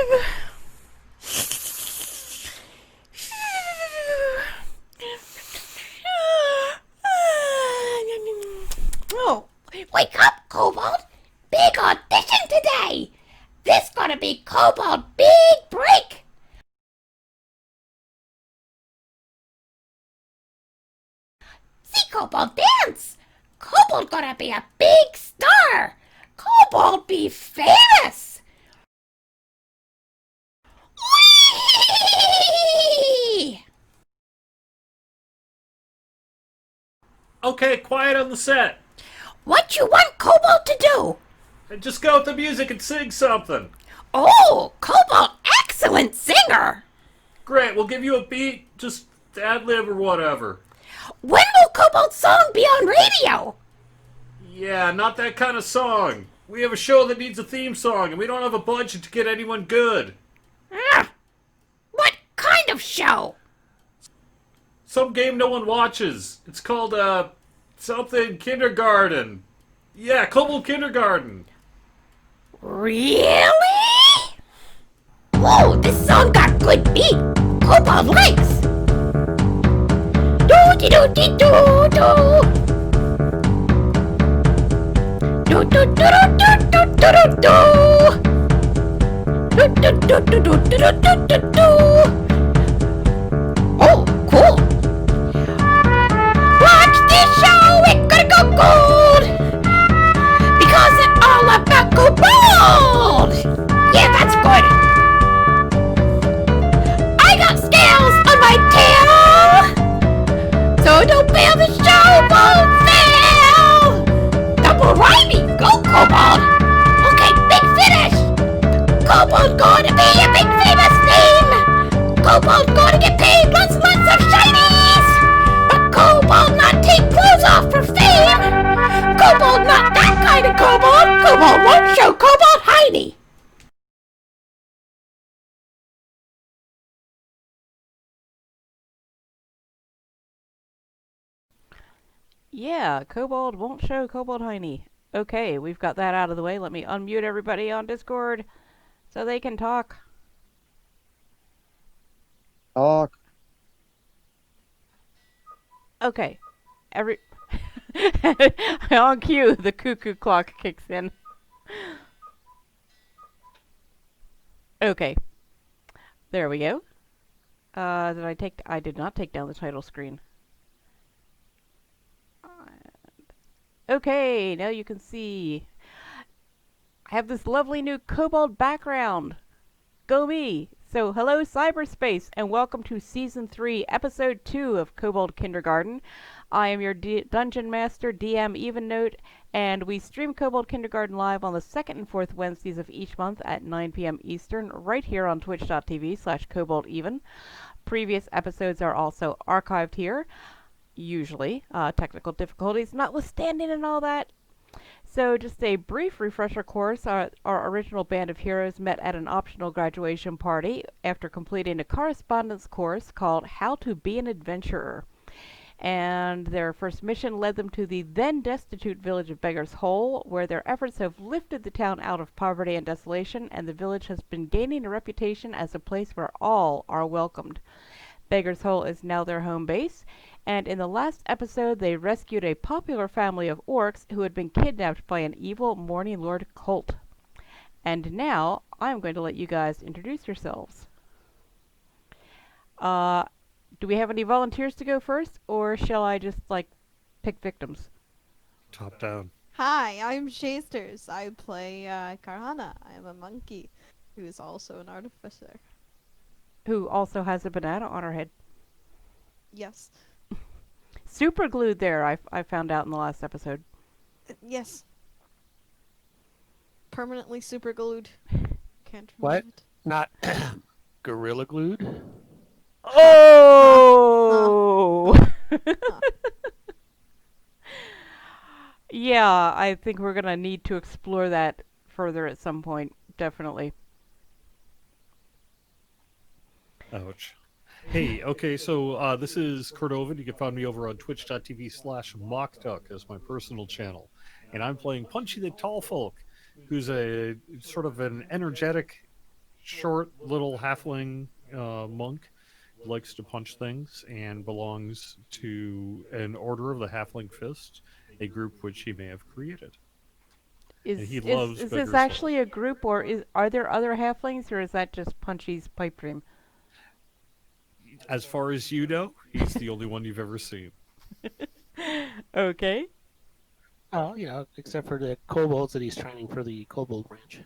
Oh, wake up, Kobold! Big audition today! This gonna be Kobold big break! See Kobold dance! Kobold gonna be a big star! Kobold be famous! Whee! Okay, quiet on the set. What you want Kobold to do? Just go with the music and sing something. Oh, Kobold, excellent singer! Great, we'll give you a beat, just ad-lib or whatever. When will Kobold's song be on radio? Yeah, not that kind of song. We have a show that needs a theme song, and we don't have a budget to get anyone good. What kind of show? Some game no one watches. It's called, something Kindergarten. Yeah, Kobold Kindergarten. Really? Whoa, this song got good beat. Kobold likes. Do-de-do-de-do-do. Do-do-do-do-do-do-do-do. Do-do-do-do-do-do-do-do. Oh, cool. Watch this show, it's gonna go gold. Because it's all about Kobold. Yeah, that's good. I got scales on my tail. So don't fail the show, won't fail. Double rhyming, go Kobold. Okay, big finish. Kobold gonna be a big famous name. Kobold gonna get paid lots of shinies. But Kobold not take clothes off for fame. Kobold not that kind of Kobold. Kobold won't show Kobold Heiny. Yeah, Kobold won't show Kobold Heiny. Okay, we've got that out of the way. Let me unmute everybody on Discord so they can talk. Talk. Okay, on cue, the cuckoo clock kicks in. Okay, there we go. I did not take down the title screen. Okay, now you can see I have this lovely new Kobold background. Go me! So hello cyberspace and welcome to Season 3, Episode 2 of Kobold Kindergarten. I am your Dungeon Master, DM EvenNote, and we stream Kobold Kindergarten live on the 2nd and 4th Wednesdays of each month at 9 p.m. Eastern, right here on twitch.tv/KoboldEven. Previous episodes are also archived here. Usually, technical difficulties notwithstanding and all that. So just a brief refresher course. Our original band of heroes met at an optional graduation party after completing a correspondence course called How to Be an Adventurer. And their first mission led them to the then destitute village of Beggar's Hole, where their efforts have lifted the town out of poverty and desolation, and the village has been gaining a reputation as a place where all are welcomed. Beggar's Hole is now their home base, and in the last episode they rescued a popular family of orcs who had been kidnapped by an evil Morning Lord cult. And now I'm going to let you guys introduce yourselves. Do we have any volunteers to go first, or shall I just, pick victims? Top down. Hi, I'm Shasters. I play Karhana. I'm a monkey who is also an artificer. Who also has a banana on her head. Yes. Super glued there, I found out in the last episode. Yes. Permanently super glued. Can't remove What? it. Not gorilla glued? Oh! Yeah, I think we're gonna need to explore that further at some point, definitely. Ouch. Hey, okay, so this is Cordovan. You can find me over on twitch.tv/mockduck as my personal channel. And I'm playing Punchy the Tall Folk, who's a sort of an energetic short little halfling monk. Likes to punch things and belongs to an order of the Halfling Fist, a group which he may have created. And he loves is Beggar's this actually a group, or are there other halflings, or is that just Punchy's pipe dream? As far as you know, he's the only one you've ever seen. Okay. Oh, except for the kobolds that he's training for the kobold branch.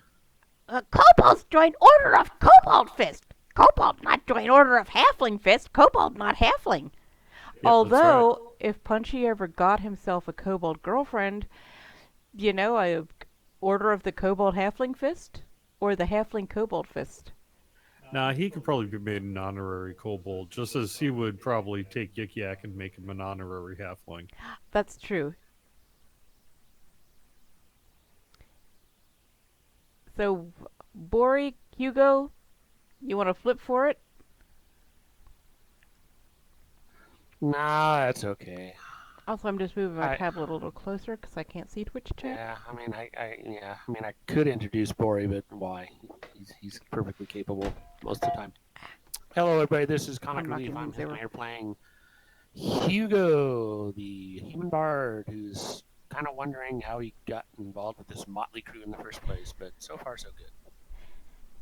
Kobolds join Order of Kobold Fist. Kobold not join Order of Halfling Fist. Kobold not Halfling. Yep, that's Although, right. if Punchy ever got himself a kobold girlfriend, a Order of the Kobold Halfling Fist? Or the Halfling Kobold Fist? Nah, he could probably be made an honorary kobold, just as he would probably take Yik Yak and make him an honorary halfling. That's true. So, Bori, Hugo, you want to flip for it? Nah, that's okay. Also, I'm just moving my I- tablet a little closer because I can't see Twitch chat. Yeah, I could introduce Bori, but why? He's perfectly capable most of the time. Hello, everybody. This is Comic I'm not Relief. gonna I'm move there. here playing Hugo, the human bard, who's kind of wondering how he got involved with this motley crew in the first place. But so far, so good.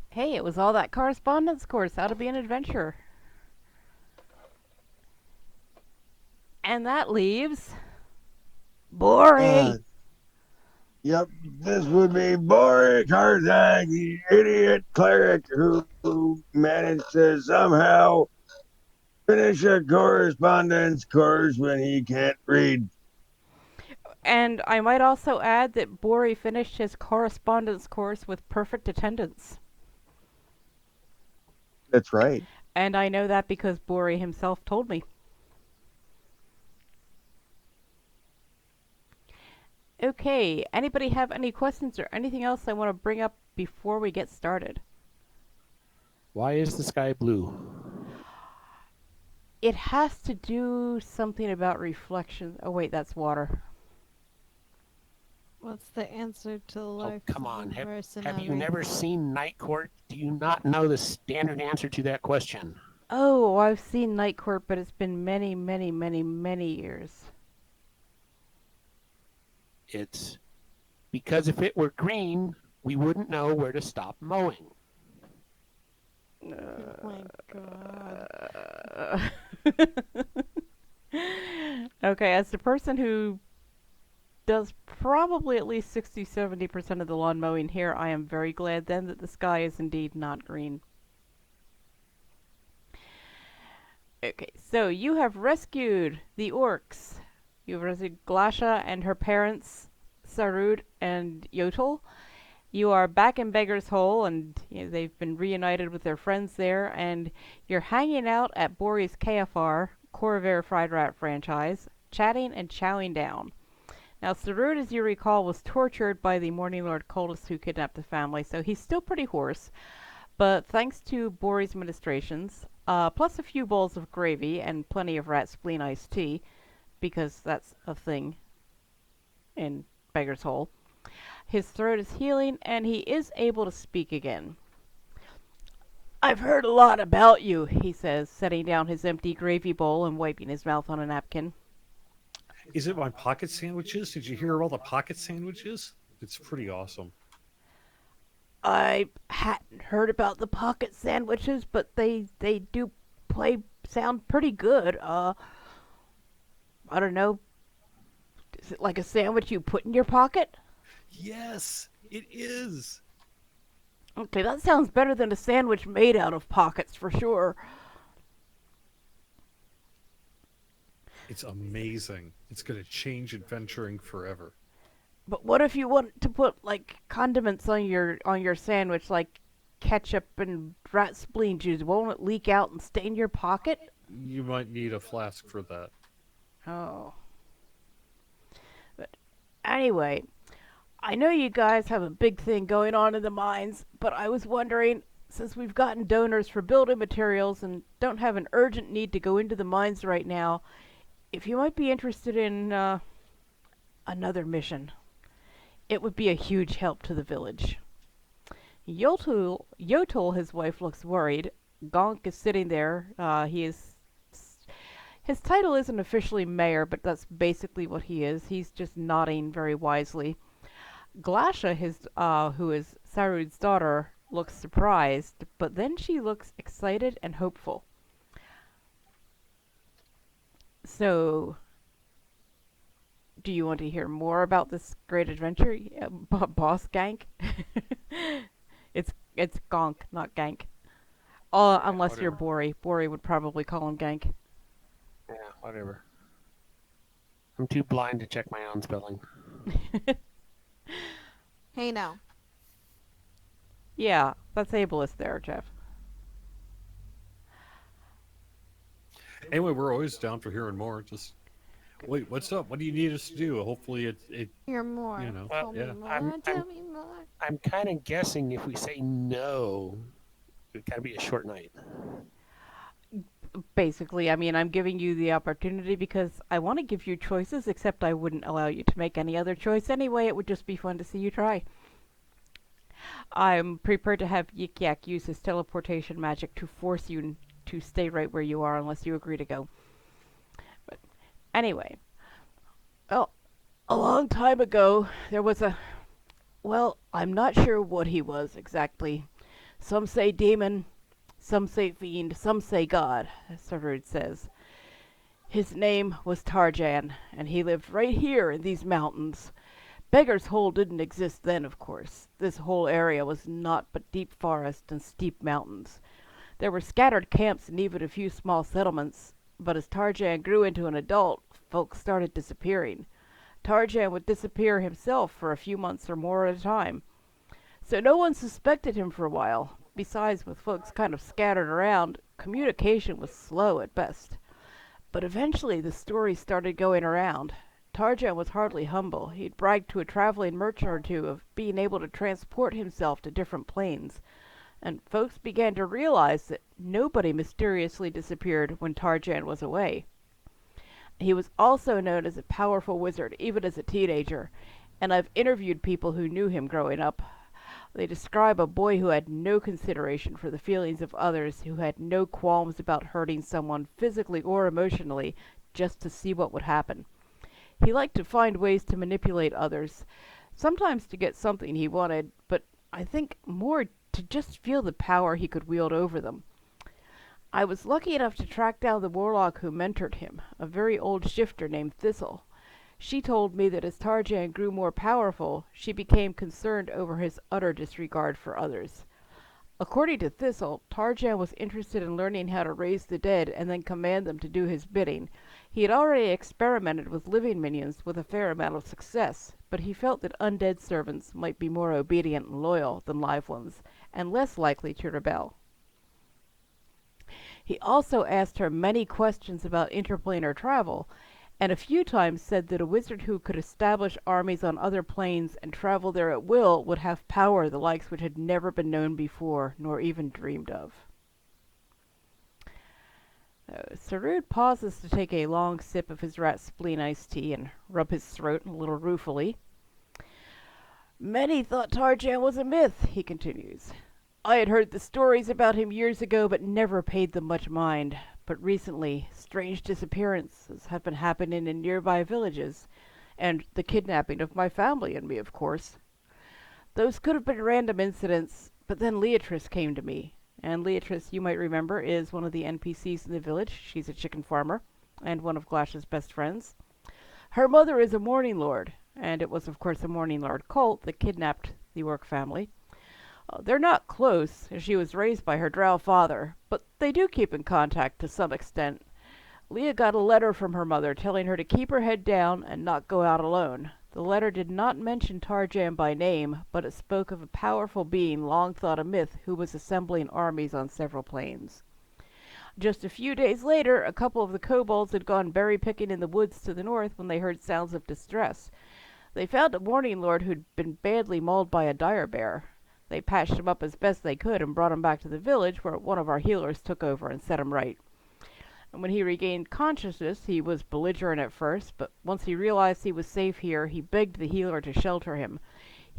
Hey, it was all that correspondence course, how to be an adventurer. And that leaves Bori. Yep, this would be Boris Karzak, the idiot cleric who managed to somehow finish a correspondence course when he can't read. And I might also add that Bori finished his correspondence course with perfect attendance. That's right. And I know that because Bori himself told me. Okay, anybody have any questions or anything else I want to bring up before we get started? Why is the sky blue? It has to do something about reflection. Oh wait, that's water. What's the answer to the Oh, life come of on. a person Have you every- never seen Night Court? Do you not know the standard answer to that question? Oh, I've seen Night Court, but it's been many, many, many, many years. It's because if it were green, we wouldn't know where to stop mowing. Oh my god. Okay, as the person who does probably at least 60-70% of the lawn mowing here, I am very glad then that the sky is indeed not green. Okay, so you have rescued the orcs. You've rescued Glasha and her parents, Sarud and Yotel. You are back in Beggar's Hole, and they've been reunited with their friends there, and you're hanging out at Bori's KFR, Corvair Fried Rat franchise, chatting and chowing down. Now, Sarud, as you recall, was tortured by the Morning Lord cultists who kidnapped the family, so he's still pretty hoarse. But thanks to Bori's ministrations, plus a few bowls of gravy and plenty of rat spleen iced tea, because that's a thing in Beggar's Hole, his throat is healing and he is able to speak again. I've heard a lot about you, he says, setting down his empty gravy bowl and wiping his mouth on a napkin. Is it my pocket sandwiches? Did you hear all the pocket sandwiches? It's pretty awesome. I hadn't heard about the pocket sandwiches, but they do sound pretty good. I don't know. Is it like a sandwich you put in your pocket? Yes, it is. Okay, that sounds better than a sandwich made out of pockets for sure. It's amazing. It's going to change adventuring forever. But what if you want to put like condiments on your sandwich, like ketchup and rat spleen juice? Won't it leak out and stain your pocket? You might need a flask for that. Oh. But anyway, I know you guys have a big thing going on in the mines, but I was wondering, since we've gotten donors for building materials and don't have an urgent need to go into the mines right now, if you might be interested in another mission. It would be a huge help to the village. Yotel, his wife, looks worried. Gonk is sitting there. His title isn't officially mayor, but that's basically what he is. He's just nodding very wisely. Glasha, who is Sarud's daughter, looks surprised, but then she looks excited and hopeful. So, do you want to hear more about this great adventure, Boss Gank? It's Gonk, not Gank. Unless you're Bori. Bori would probably call him Gank. Yeah, whatever. I'm too blind to check my own spelling. Hey now. Yeah, that's ableist there, Jeff. Anyway, we're always down for hearing more. Just wait, what's up? What do you need us to do? Hopefully, it Hear more. you know, Tell yeah. me more. Tell me more. I'm kind of guessing if we say no, it gotta be a short night. Basically, I mean, I'm giving you the opportunity because I want to give you choices, except I wouldn't allow you to make any other choice anyway. It would just be fun to see you try. I'm prepared to have Yik Yak use his teleportation magic to force you to stay right where you are unless you agree to go. But anyway, well, a long time ago, there was well, I'm not sure what he was exactly. Some say demon, some say fiend, some say god, Sarud says. His name was Tarjan, and he lived right here in these mountains. Beggar's Hole didn't exist then, of course. This whole area was naught but deep forest and steep mountains. There were scattered camps and even a few small settlements, but as Tarjan grew into an adult, folks started disappearing. Tarjan would disappear himself for a few months or more at a time. So no one suspected him for a while. Besides, with folks kind of scattered around, communication was slow at best. But eventually the story started going around. Tarjan was hardly humble. He'd bragged to a traveling merchant or two of being able to transport himself to different planes. And folks began to realize that nobody mysteriously disappeared when Tarjan was away. He was also known as a powerful wizard, even as a teenager, and I've interviewed people who knew him growing up. They describe a boy who had no consideration for the feelings of others, who had no qualms about hurting someone physically or emotionally, just to see what would happen. He liked to find ways to manipulate others, sometimes to get something he wanted, but I think more to just feel the power he could wield over them. I was lucky enough to track down the warlock who mentored him, a very old shifter named Thistle. She told me that as Tarjan grew more powerful, she became concerned over his utter disregard for others. According to Thistle, Tarjan was interested in learning how to raise the dead and then command them to do his bidding. He had already experimented with living minions with a fair amount of success, but he felt that undead servants might be more obedient and loyal than live ones, and less likely to rebel. He also asked her many questions about interplanar travel, and a few times said that a wizard who could establish armies on other planes and travel there at will would have power the likes which had never been known before, nor even dreamed of. Sarud pauses to take a long sip of his rat spleen iced tea and rub his throat a little ruefully. Many thought Tarjan was a myth, he continues. I had heard the stories about him years ago, but never paid them much mind. But recently, strange disappearances have been happening in nearby villages, and the kidnapping of my family and me, of course. Those could have been random incidents, but then Leatrice came to me. And Leatrice, you might remember, is one of the NPCs in the village. She's a chicken farmer, and one of Glasha's best friends. Her mother is a Morning Lord, and it was, of course, a Morning Lord cult that kidnapped the orc family. They're not close, as she was raised by her drow father, but they do keep in contact to some extent. Leah got a letter from her mother telling her to keep her head down and not go out alone. The letter did not mention Tarjan by name, but it spoke of a powerful being long thought a myth who was assembling armies on several planes. Just a few days later, a couple of the kobolds had gone berry picking in the woods to the north when they heard sounds of distress. They found a Morning Lord who'd been badly mauled by a dire bear. They patched him up as best they could and brought him back to the village, where one of our healers took over and set him right. And when he regained consciousness, he was belligerent at first, but once he realized he was safe here, he begged the healer to shelter him.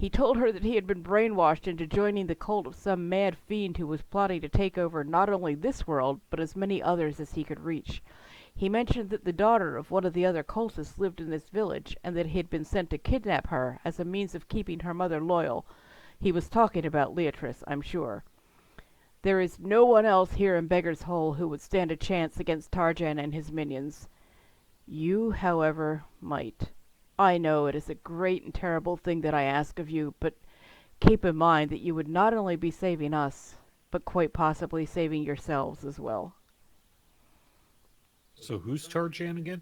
He told her that he had been brainwashed into joining the cult of some mad fiend who was plotting to take over not only this world, but as many others as he could reach. He mentioned that the daughter of one of the other cultists lived in this village, and that he had been sent to kidnap her as a means of keeping her mother loyal. He was talking about Leatrice, I'm sure. There is no one else here in Beggar's Hole who would stand a chance against Tarjan and his minions. You, however, might. I know it is a great and terrible thing that I ask of you, but keep in mind that you would not only be saving us, but quite possibly saving yourselves as well. So who's Tarjan again?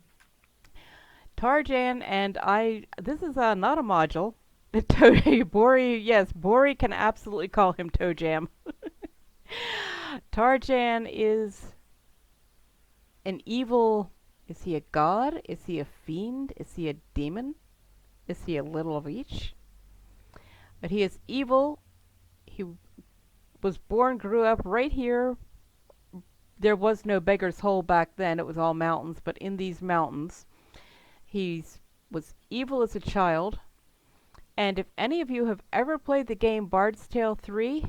Tarjan and I... This is not a module. Bori, yes, Bori can absolutely call him Toe Jam. Tarjan is an evil... Is he a god? Is he a fiend? Is he a demon? Is he a little of each? But he is evil. He was born, grew up right here. There was no Beggar's Hole back then. It was all mountains. But in these mountains, he was evil as a child. And if any of you have ever played the game Bard's Tale 3,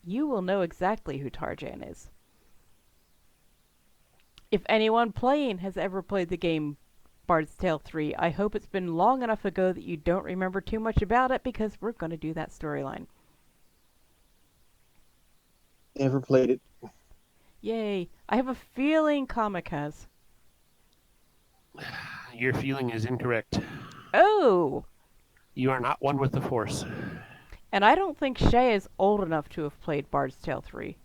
you will know exactly who Tarjan is. If anyone playing has ever played the game Bard's Tale 3, I hope it's been long enough ago that you don't remember too much about it, because we're going to do that storyline. Never played it. Yay. I have a feeling Comic has. Your feeling is incorrect. Oh! You are not one with the Force. And I don't think Shay is old enough to have played Bard's Tale 3.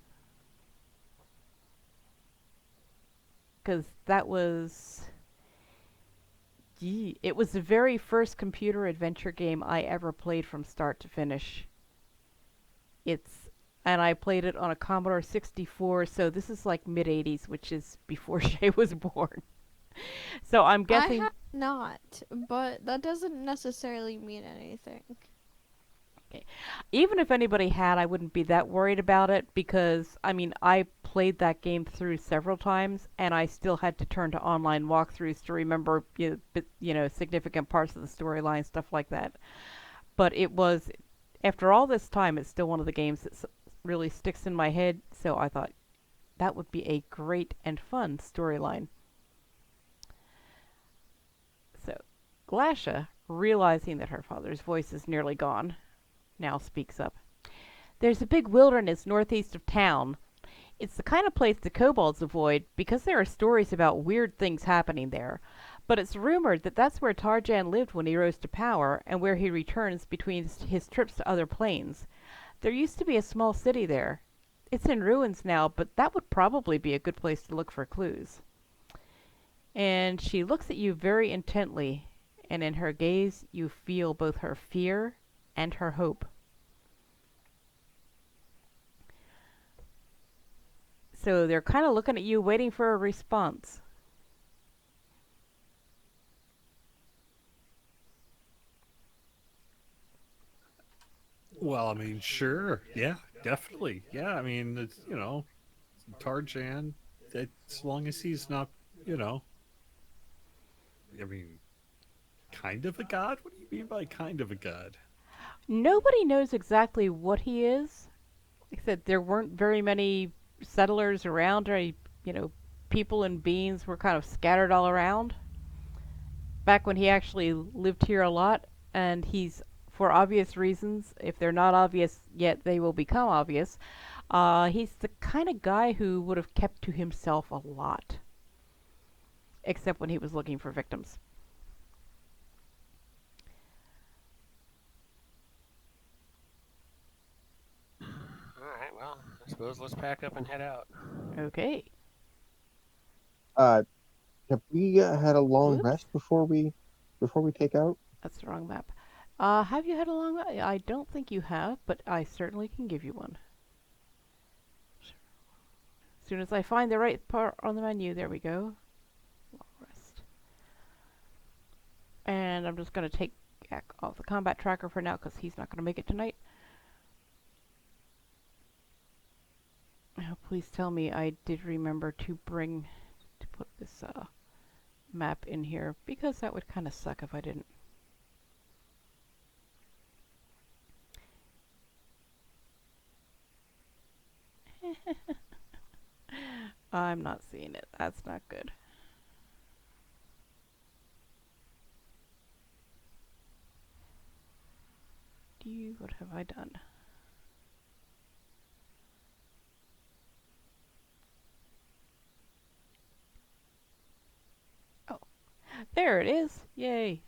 Because that was... It was the very first computer adventure game I ever played from start to finish. And I played it on a Commodore 64, so this is like mid-80s, which is before Shay was born. So I'm guessing... I have not, but that doesn't necessarily mean anything. Okay. Even if anybody had, I wouldn't be that worried about it, because, I mean, I played that game through several times, and I still had to turn to online walkthroughs to remember, significant parts of the storyline, stuff like that. But it was, after all this time, it's still one of the games that really sticks in my head, so I thought that would be a great and fun storyline. So, Glasha, realizing that her father's voice is nearly gone, now speaks up. There's a big wilderness northeast of town. It's the kind of place the kobolds avoid because there are stories about weird things happening there. But it's rumored that that's where Tarjan lived when he rose to power, and where he returns between his trips to other planes. There used to be a small city there. It's in ruins now, but that would probably be a good place to look for clues. And she looks at you very intently, and in her gaze you feel both her fear and her hope. So they're kind of looking at you, waiting for a response. Well, I mean, sure. Yeah, definitely. Yeah, I mean, it's, Tarjan, as long as he's not, I mean, kind of a god? What do you mean by kind of a god? Nobody knows exactly what he is. Except there weren't very many settlers around, or, people and beings were kind of scattered all around. Back when he actually lived here a lot, and he's, for obvious reasons, if they're not obvious yet, they will become obvious. He's the kind of guy who would have kept to himself a lot. Except when he was looking for victims. Alright, well, I suppose let's pack up and head out. Okay. Have we had a long Whoops. rest before we take out? That's the wrong map. Have you had a long... I don't think you have, but I certainly can give you one. As soon as I find the right part on the menu, there we go. Long rest. And I'm just going to take Jack off the combat tracker for now, because he's not going to make it tonight. Oh, please tell me I did remember to put this map in here, because that would kind of suck if I didn't. I'm not seeing it. That's not good. What have I done? Oh, there it is. Yay.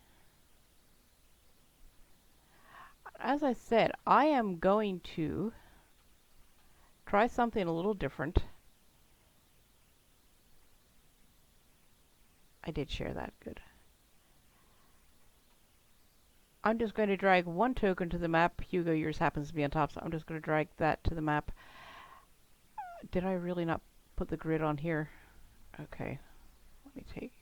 As I said, I am going to try something a little different. I did share that. Good. I'm just going to drag one token to the map. Hugo, yours happens to be on top, so I'm just going to drag that to the map. Did I really not put the grid on here? Okay. Let me take...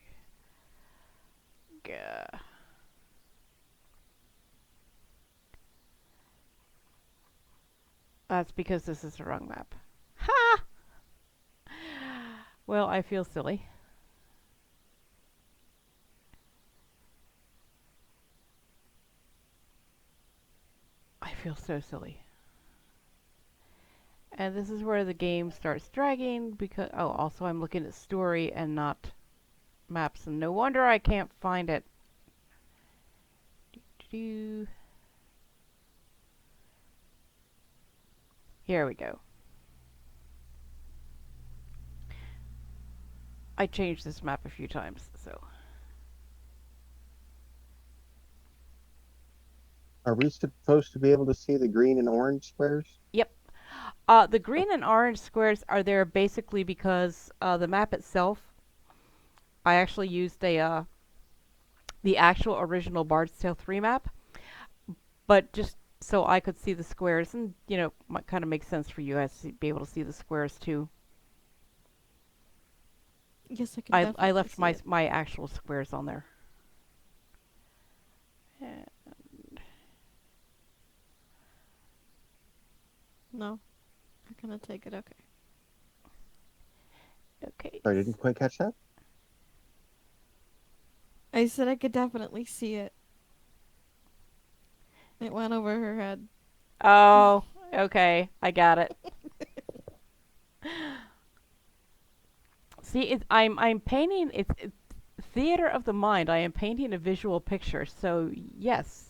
That's because this is the wrong map. Ha! Well, I feel silly. I feel so silly. And this is where the game starts dragging because... Oh, also I'm looking at story and not maps. And no wonder I can't find it. Here we go. I changed this map a few times, so... Are we supposed to be able to see the green and orange squares? Yep. The green and orange squares are there basically because the map itself, I actually used the actual original Bard's Tale 3 map, but just so I could see the squares, and, you know, might kind of make sense for you guys to be able to see the squares too. Yes, I can. I left see it. my actual squares on there. No, I'm gonna take it. Okay. Okay. Sorry, I didn't quite catch that. I said I could definitely see it. It went over her head. Oh, okay. I got it. See, I'm painting. It's theater of the mind. I am painting a visual picture. So yes.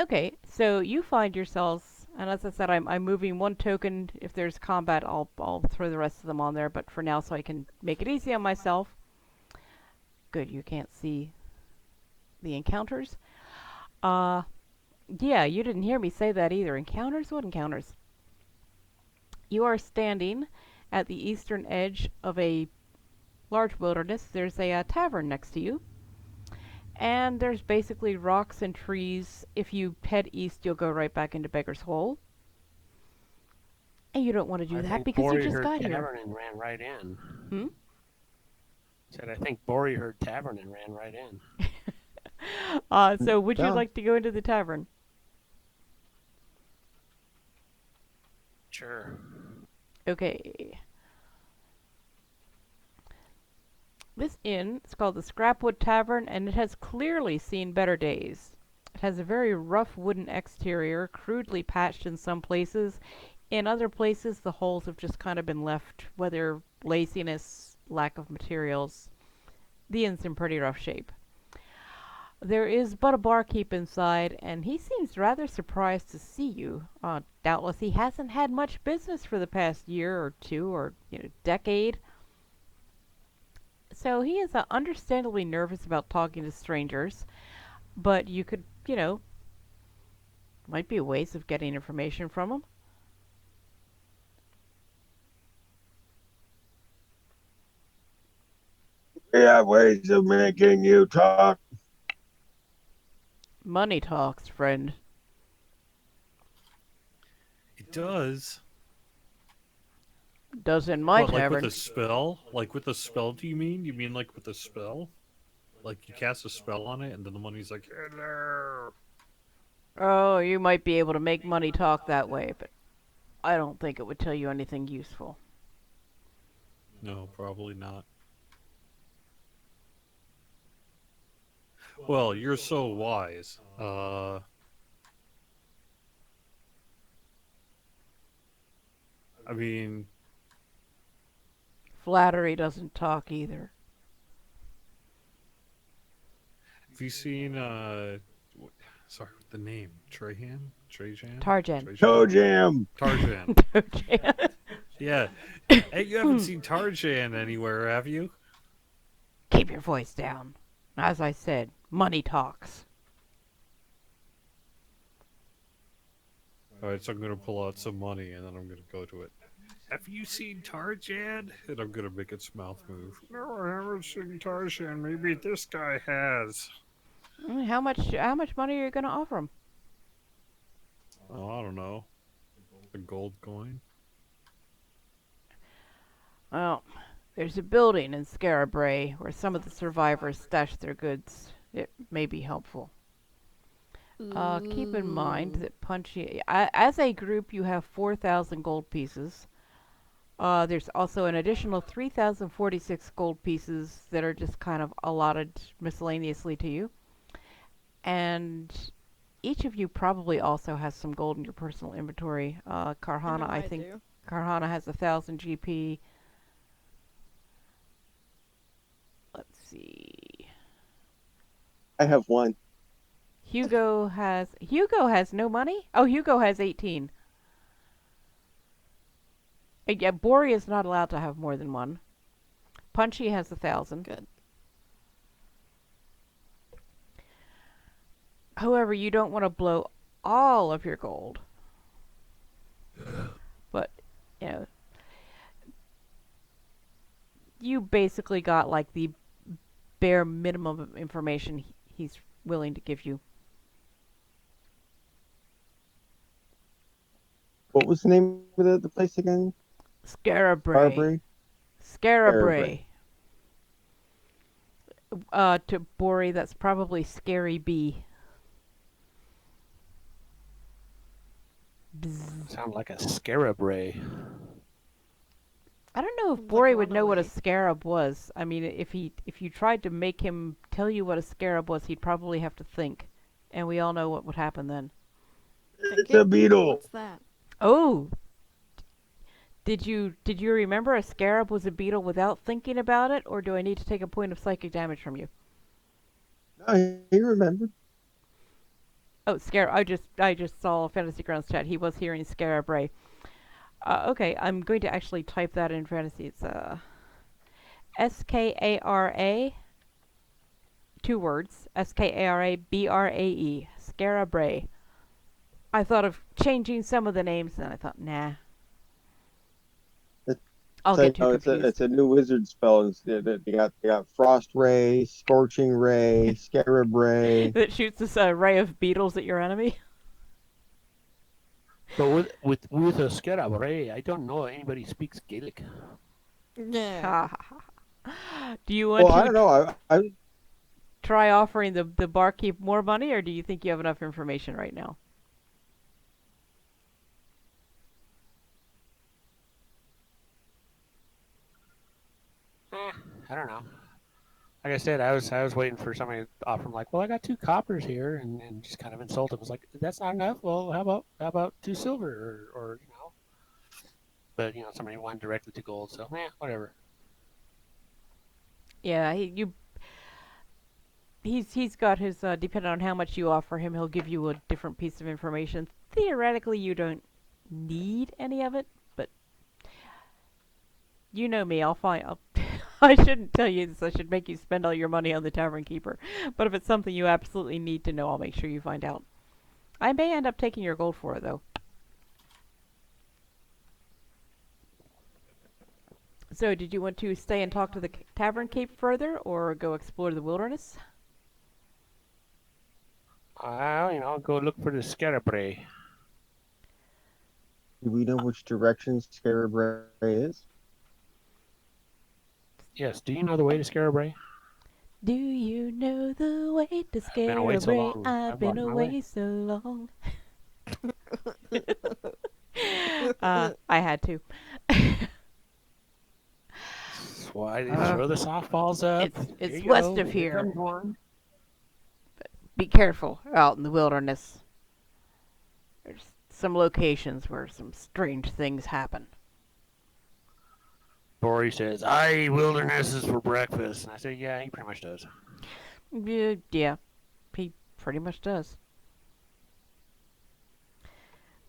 Okay, so you find yourselves, and as I said, I'm moving one token. If there's combat, I'll throw the rest of them on there. But for now, so I can make it easy on myself. Good, you can't see the encounters. Yeah, you didn't hear me say that either. Encounters? What encounters? You are standing at the eastern edge of a large wilderness. There's a tavern next to you. And there's basically rocks and trees. If you head east, you'll go right back into Beggar's Hole. And you don't want to do that because you just got here. Tavern and ran right in. Hmm? Said I think Bori heard tavern and ran right in. So would you Yeah. like to go into the tavern? Sure. Okay. This inn is called the Scrapwood Tavern, and it has clearly seen better days. It has a very rough wooden exterior, crudely patched in some places. In other places, the holes have just kind of been left, whether laziness, lack of materials. The inn's in pretty rough shape. There is but a barkeep inside, and he seems rather surprised to see you. Doubtless he hasn't had much business for the past year or two, or decade. So he is understandably nervous about talking to strangers, but you could, might be ways of getting information from him. We have ways of making you talk. Money talks, friend. It does. Does in my What, like tavern. with a spell? Like with a spell, do you mean? You mean like with a spell? Like you cast a spell on it and then the money's like, hello. Oh, you might be able to make money talk that way, but I don't think it would tell you anything useful. No, probably not. Well, you're so wise. I mean, Flattery doesn't talk either. Have you seen sorry, the name Trajan? Tarjan. Toe Jam. Tarjan. Tarjan. Yeah. Hey, you haven't seen Tarjan anywhere, have you? Keep your voice down. As I said, money talks. All right, so I'm gonna pull out some money and then I'm gonna go to it. Have you seen Tarjan? And I'm gonna make its mouth move. No, I haven't seen Tarjan. Maybe this guy has. How much money are you gonna offer him? Oh, I don't know. A gold coin. Well, there's a building in Scarabray where some of the survivors stash their goods. It may be helpful. Keep in mind that Punchy, as a group, you have 4,000 gold pieces. There's also an additional 3,046 gold pieces that are just kind of allotted miscellaneously to you. And each of you probably also has some gold in your personal inventory. Karhana, I think do. Karhana has 1,000 GP. Let's see. I have one. Hugo has no money? Oh, Hugo has 18. Yeah, Bori is not allowed to have more than one. Punchy has 1,000. Good. However, you don't want to blow all of your gold. But, you know, you basically got like the bare minimum of information he's willing to give you. What was the name of the place again? Scarabray. Scarabray. Scarabray. To Bori, that's probably Scary Bee. Bzz. Sound like a scarab ray. I don't know if Like Bori would know what a runaway. scarab was. I mean, if you tried to make him tell you what a scarab was, he'd probably have to think, and we all know what would happen then. It's a beetle. What's that? Oh, did you remember a scarab was a beetle without thinking about it, or do I need to take a point of psychic damage from you? No, he remembered. Oh, Scarab! I just saw Fantasy Grounds chat. He was hearing Scarabray. Okay, I'm going to actually type that in Fantasy. It's Skara, 2 words. Skarabrae. Scarabray. I thought of changing some of the names, and I thought, nah. I'll get too confused. It's a new wizard spell. They got Frost Ray, Scorching Ray, Scarab Ray. That shoots this ray of beetles at your enemy. But with a scarab ray, I don't know anybody speaks Gaelic. Yeah. Do you want Well, I to don't know. I try offering the barkeep more money, or do you think you have enough information right now? I don't know. Like I said, I was waiting for somebody to offer him like, well, I got 2 coppers here, and just kind of insult him. It was like, that's not enough. Well, how about 2 silver, or you know. But you know, somebody wanted directly to gold, so whatever. Yeah, he's got his depending on how much you offer him, he'll give you a different piece of information. Theoretically, you don't need any of it, but you know me, I shouldn't tell you this. I should make you spend all your money on the tavern keeper. But if it's something you absolutely need to know, I'll make sure you find out. I may end up taking your gold for it, though. So, did you want to stay and talk to the tavern keep further, or go explore the wilderness? You know, go look for the scarab ray. Do we know which direction Scarab Ray is? Yes. Do you know the way to scarab ray? Do you know the way to been away so Scarabray? long. I've I've been lost my way. away so long. I had to. Why did you throw the softballs up? It's Here you west go. of here. Comes one. Be careful out in the wilderness. There's some locations where some strange things happen. Bori says, "I eat wildernesses for breakfast," and I say, "Yeah, he pretty much does." Yeah, he pretty much does.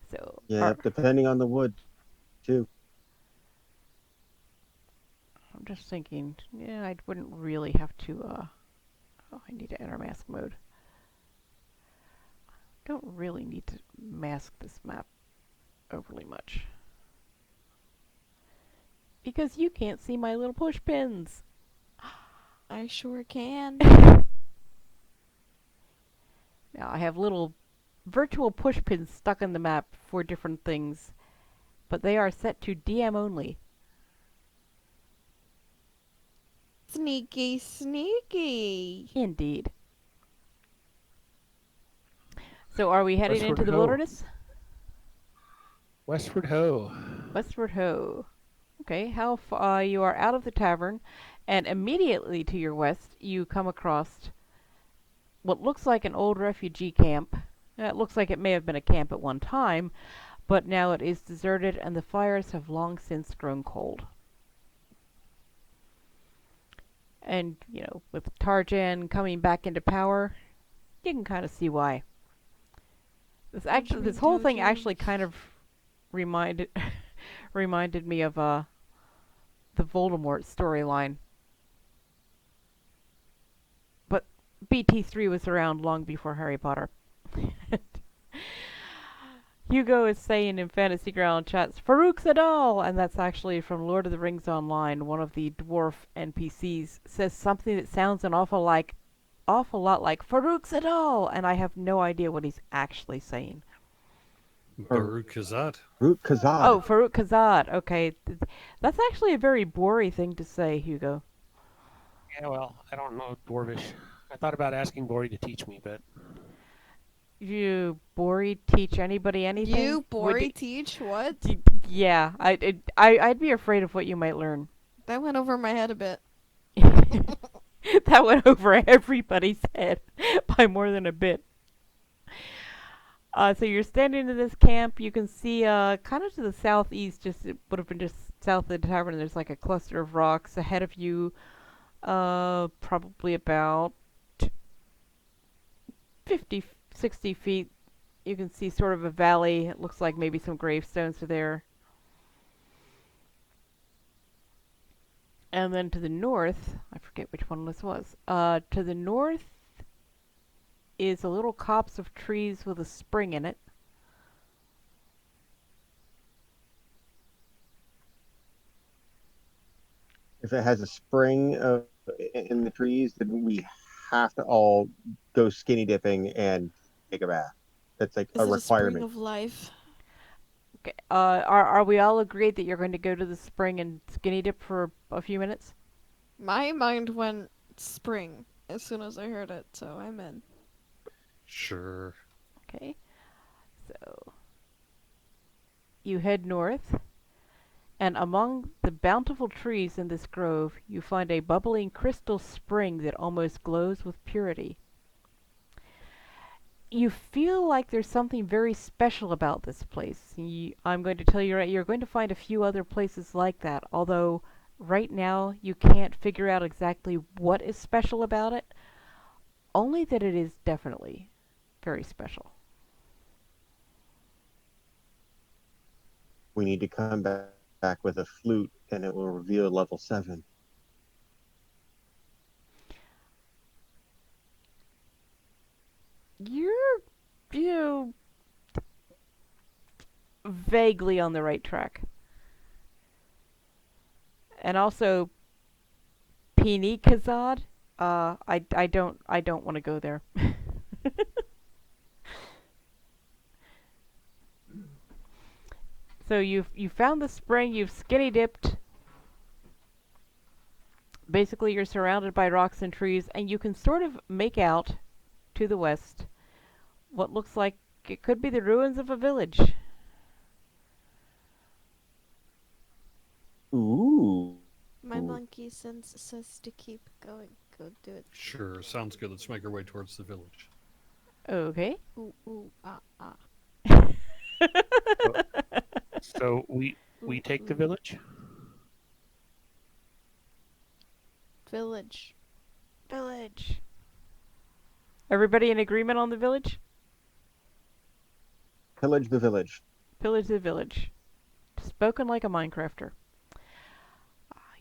So, Yeah, depending on the wood, too. I'm just thinking, yeah, I wouldn't really have to, oh, I need to enter mask mode. Don't really need to mask this map overly much. Because you can't see my little push pins. I sure can. Now, I have little virtual push pins stuck in the map for different things, but they are set to DM only. Sneaky, sneaky. Indeed. So are we heading Westward into the ho. wilderness? Westward ho. Westward ho. Okay, how far you are out of the tavern, and immediately to your west you come across what looks like an old refugee camp. It looks like it may have been a camp at one time, but now it is deserted and the fires have long since grown cold. And, you know, with Tarjan coming back into power, you can kind of see why. This whole thing actually kind of reminded me of the Voldemort storyline. But BT3 was around long before Harry Potter. Hugo is saying in Fantasy Ground chats, Farouk Zadal! And that's actually from Lord of the Rings Online. One of the dwarf NPCs says something that sounds an awful lot like Farouk Zadal! And I have no idea what he's actually saying. Baruch Kazat. Farouk Kazad. Oh, Farouk Kazad. Okay. That's actually a very Bori thing to say, Hugo. Yeah, well, I don't know Dwarvish. I thought about asking Bori to teach me, but You Bori teach anybody anything? You, Bori, teach what? Yeah, I'd be afraid of what you might learn. That went over my head a bit. That went over everybody's head by more than a bit. So you're standing in this camp. You can see kind of to the southeast, it would have been just south of the tavern, there's like a cluster of rocks ahead of you. Probably about 50, 60 feet. You can see sort of a valley. It looks like maybe some gravestones are there. And then to the north, I forget which one this was. To the north is a little copse of trees with a spring in it. If it has a spring in the trees, then we have to all go skinny dipping and take a bath. That's like Is a it a spring requirement. of life? Okay. Are we all agreed that you're going to go to the spring and skinny dip for a few minutes? My mind went spring as soon as I heard it, so I'm in. Sure. Okay. So you head north, and among the bountiful trees in this grove, you find a bubbling crystal spring that almost glows with purity. You feel like there's something very special about this place. I'm going to tell you you're going to find a few other places like that, although right now you can't figure out exactly what is special about it, only that it is definitely very special. We need to come back with a flute, and it will reveal level 7. You're vaguely on the right track. And also, Pini Kazad, I don't want to go there. So you found the spring, you've skinny dipped. Basically, you're surrounded by rocks and trees, and you can sort of make out to the west what looks like it could be the ruins of a village. Ooh. My monkey sense says to keep going. Go do it. Sure. Sounds good. Let's make our way towards the village. Okay. Ooh, ooh, ah, ah. So we take the village. Village. Village. Everybody in agreement on the village? Pillage the village. Pillage the village. Spoken like a Minecrafter.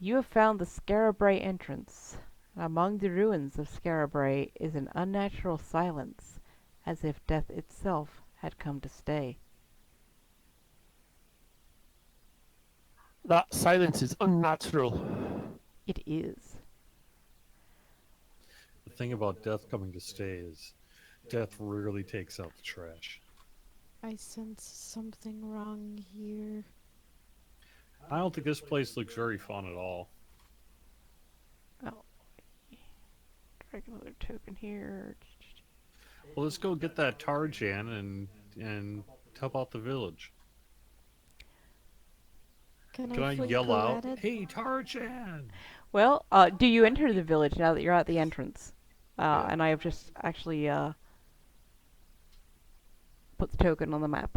You have found the Scarabray entrance. Among the ruins of Scarabray is an unnatural silence, as if death itself had come to stay. That silence is unnatural. It is. The thing about death coming to stay is death rarely takes out the trash. I sense something wrong here. I don't think this place looks very fun at all. Oh. Drag another token here. Well, let's go get that Tarjan and help out the village. Can Can I flick yell out, go at it? "Hey, Tarjan!" Well, do you enter the village now that you're at the entrance? Yeah. And I have just actually put the token on the map.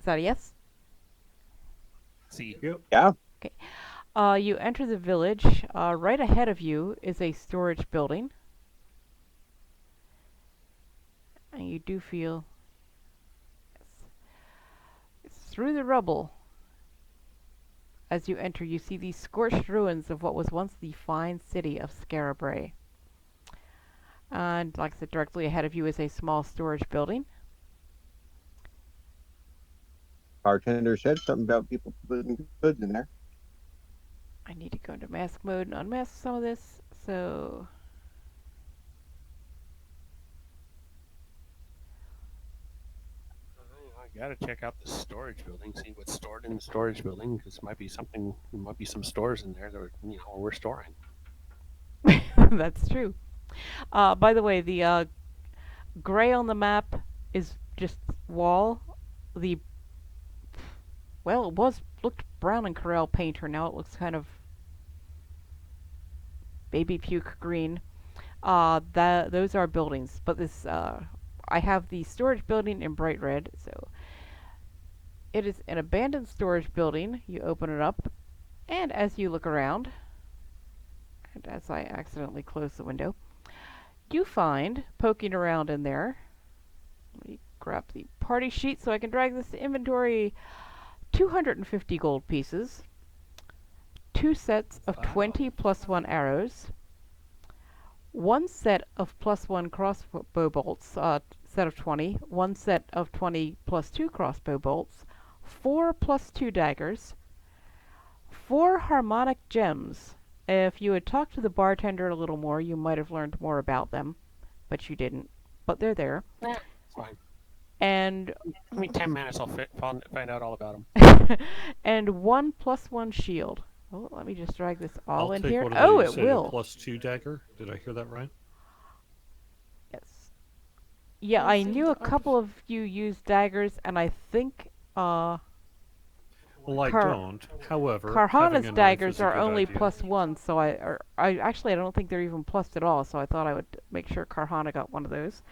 Is that a yes? See. Yep. Yeah. You enter the village. Right ahead of you is a storage building. And you do feel it's through the rubble. As you enter, you see the scorched ruins of what was once the fine city of Scarabray. And like I said, directly ahead of you is a small storage building. Bartender said something about people putting goods in there. I need to go into mask mode and unmask some of this, so... I gotta check out the storage building, see what's stored in the storage building, because might be something. There might be some stores in there that we're storing. That's true. By the way, the gray on the map is just wall. The well, it looked brown in Corel Painter. Now it looks kind of baby puke green. Those are buildings, but this I have the storage building in bright red. So it is an abandoned storage building. You open it up, and as you look around, and as I accidentally close the window, you find, poking around in there, let me grab the party sheet so I can drag this to inventory, 250 gold pieces, 2 sets of 20 plus 1 arrows, 1 set of plus 1 crossbow bolts, set of 20, 1 set of 20 plus 2 crossbow bolts, 4 plus 2 daggers, 4 harmonic gems. If you had talked to the bartender a little more, you might have learned more about them, but you didn't. But they're there. It's fine. And Give me 10 minutes, I'll find out all about them. and 1 plus 1 shield. Oh, let me just drag this all I'll in take here. one of Oh, these, it say, will. +2 dagger. Did I hear that right? Yes. Yeah, Those I seem knew to a couple of you used daggers, and I think Well, I don't. However, having Karhana's a knife daggers is a are good only idea. +1, so I actually I don't think they're even plussed at all. So I thought I would make sure Karhana got one of those.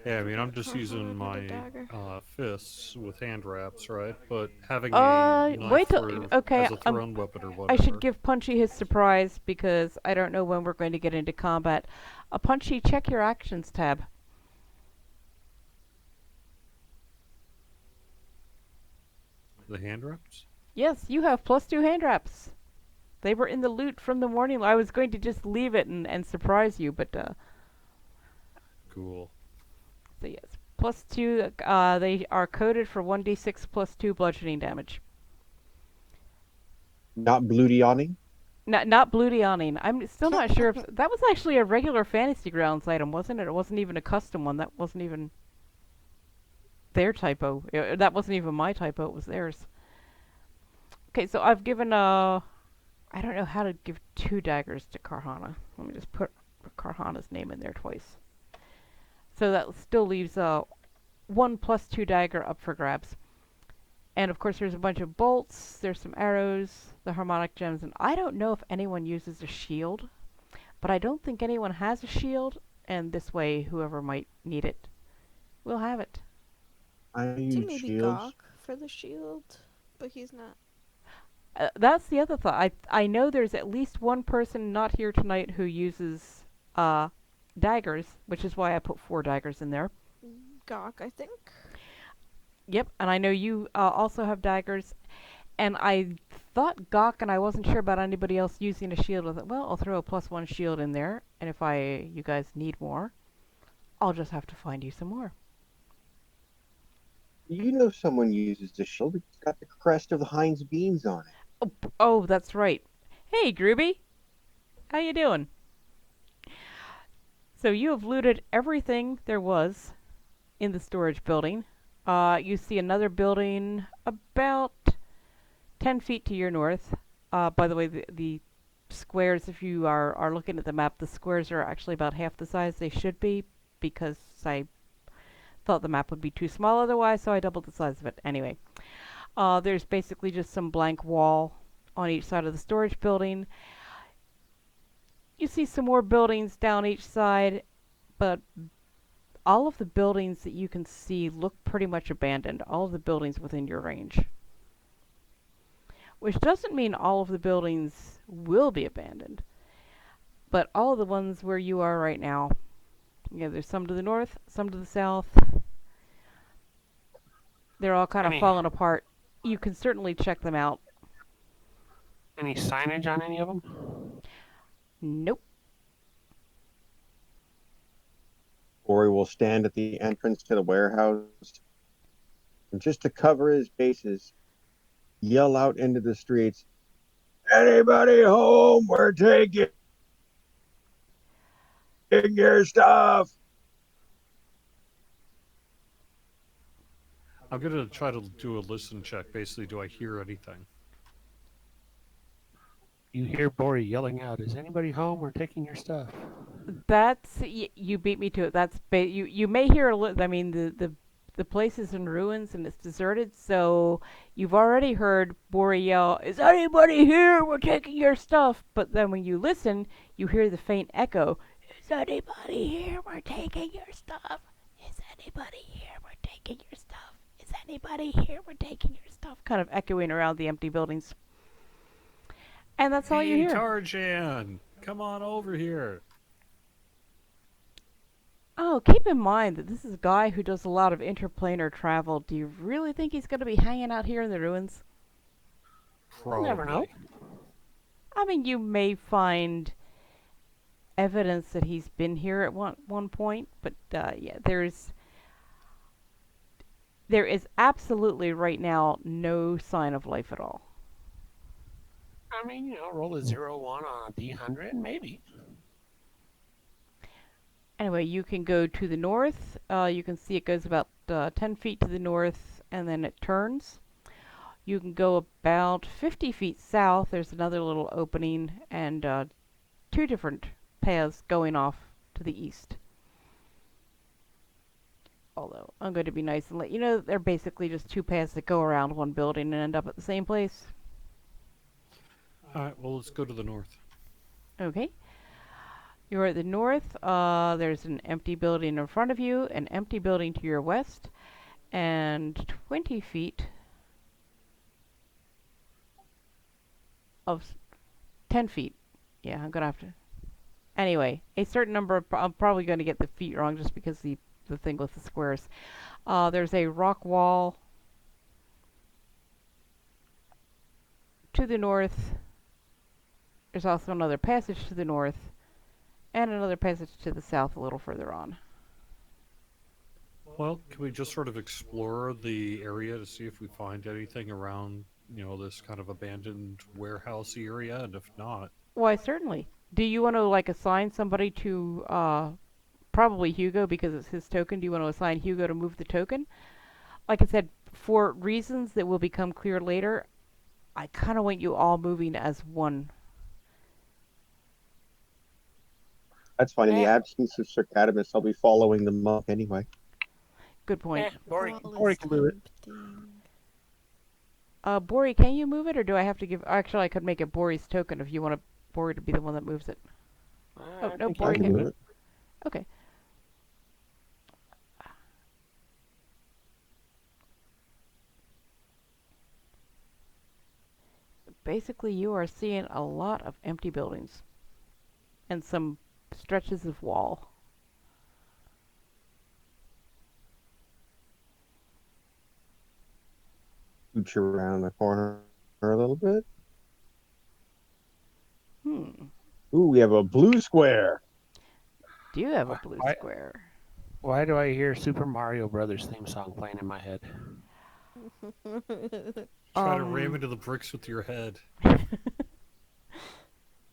Yeah, I mean, I'm just Karhana using got a my dagger. fists with hand wraps, right? But having Uh, a knife wait till- for, okay, as a thrown weapon or I whatever. should give Punchy his surprise because I don't know when we're going to get into combat. Punchy, check your actions tab. The hand wraps? Yes, you have +2 hand wraps. They were in the loot from the morning. I was going to just leave it and surprise you, but Cool. so yes, +2. They are coded for 1d6 +2 bludgeoning damage. Not Bludiani. Not Bludianing. I'm still not sure if that was actually a regular Fantasy Grounds item, wasn't it? It wasn't even a custom one. That wasn't even their typo. That wasn't even my typo. It was theirs. Okay, so I've given I don't know how to give 2 daggers to Karhana. Let me just put Karhana's name in there twice. So that still leaves 1 + 2 dagger up for grabs. And of course there's a bunch of bolts, there's some arrows, the harmonic gems, and I don't know if anyone uses a shield, but I don't think anyone has a shield, and this way whoever might need it will have it. I Do use maybe shields. Gawk for the shield, but he's not. That's the other thought. I know there's at least one person not here tonight who uses daggers, which is why I put 4 daggers in there. Gawk, I think. Yep, and I know you also have daggers. And I thought Gawk, and I wasn't sure about anybody else using a shield. I thought, well, I'll throw a +1 shield in there, and if you guys need more, I'll just have to find you some more. You know someone uses the shield. It's got the crest of the Heinz beans on it. Oh, that's right. Hey, Groovy. How you doing? So you have looted everything there was in the storage building. You see another building about 10 feet to your north. By the way, the squares, if you are looking at the map, the squares are actually about half the size they should be, because I thought the map would be too small otherwise, so I doubled the size of it. Anyway, there's basically just some blank wall on each side of the storage building. You see some more buildings down each side, but all of the buildings that you can see look pretty much abandoned. All of the buildings within your range. Which doesn't mean all of the buildings will be abandoned, but all of the ones where you are right now. There's some to the north, some to the south. They're all kind of falling apart. You can certainly check them out. Any signage on any of them? Nope. Ori will stand at the entrance to the warehouse, and just to cover his bases, yell out into the streets, Anybody home? We're taking your stuff. I'm gonna try to do a listen check. Basically, do I hear anything? You hear Bori yelling out, "Is anybody home? We're taking your stuff." That's you beat me to it. That's you may hear I mean the place is in ruins and it's deserted, so you've already heard Bori yell, "Is anybody here? We're taking your stuff." But then when you listen, you hear the faint echo, "Is anybody here? We're taking your stuff. Is anybody here? We're taking your stuff. Is anybody here? We're taking your stuff." Kind of echoing around the empty buildings. And that's all you Hey, hear. Tarjan, come on over here. Oh, keep in mind that this is a guy who does a lot of interplanar travel. Do you really think he's going to be hanging out here in the ruins? Probably. You never know. I mean, you may find evidence that he's been here at one point, but yeah, there is absolutely right now no sign of life at all. I mean, roll a 0-1 on a D100, maybe. Anyway, you can go to the north. You can see it goes about 10 feet to the north, and then it turns. You can go about 50 feet south. There's another little opening, and 2 different paths going off to the east. Although, I'm going to be nice and let you know they're basically just 2 paths that go around one building and end up at the same place. Alright, well, let's go to the north. Okay. You're at the north. There's an empty building in front of you, an empty building to your west, and 20 feet of 10 feet. Yeah, I'm going to have to... Anyway, a certain number of... I'm probably going to get the feet wrong just because the thing with the squares. There's a rock wall to the north. There's also another passage to the north, and another passage to the south a little further on. Well, can we just sort of explore the area to see if we find anything around, this kind of abandoned warehouse area? And if not... Why, certainly. Do you want to, assign somebody to, probably Hugo, because it's his token? Do you want to assign Hugo to move the token? Like I said, for reasons that will become clear later, I kind of want you all moving as one. That's fine. In the absence of Circadimus, I'll be following the monk anyway. Good point. Bori Wall is can move it. emptying. Bori, can you move it, or do I have to give... Actually, I could make it Bori's token if you want Bori to be the one that moves it. Oh, no, think Bori I can can move it. Okay. basically you are seeing a lot of empty buildings and some stretches of wall. Scooch around the corner a little bit. Ooh, we have a blue square. Do you have a blue Why- square? Why do I hear Super Mario Brothers theme song playing in my head? Try to ram into the bricks with your head.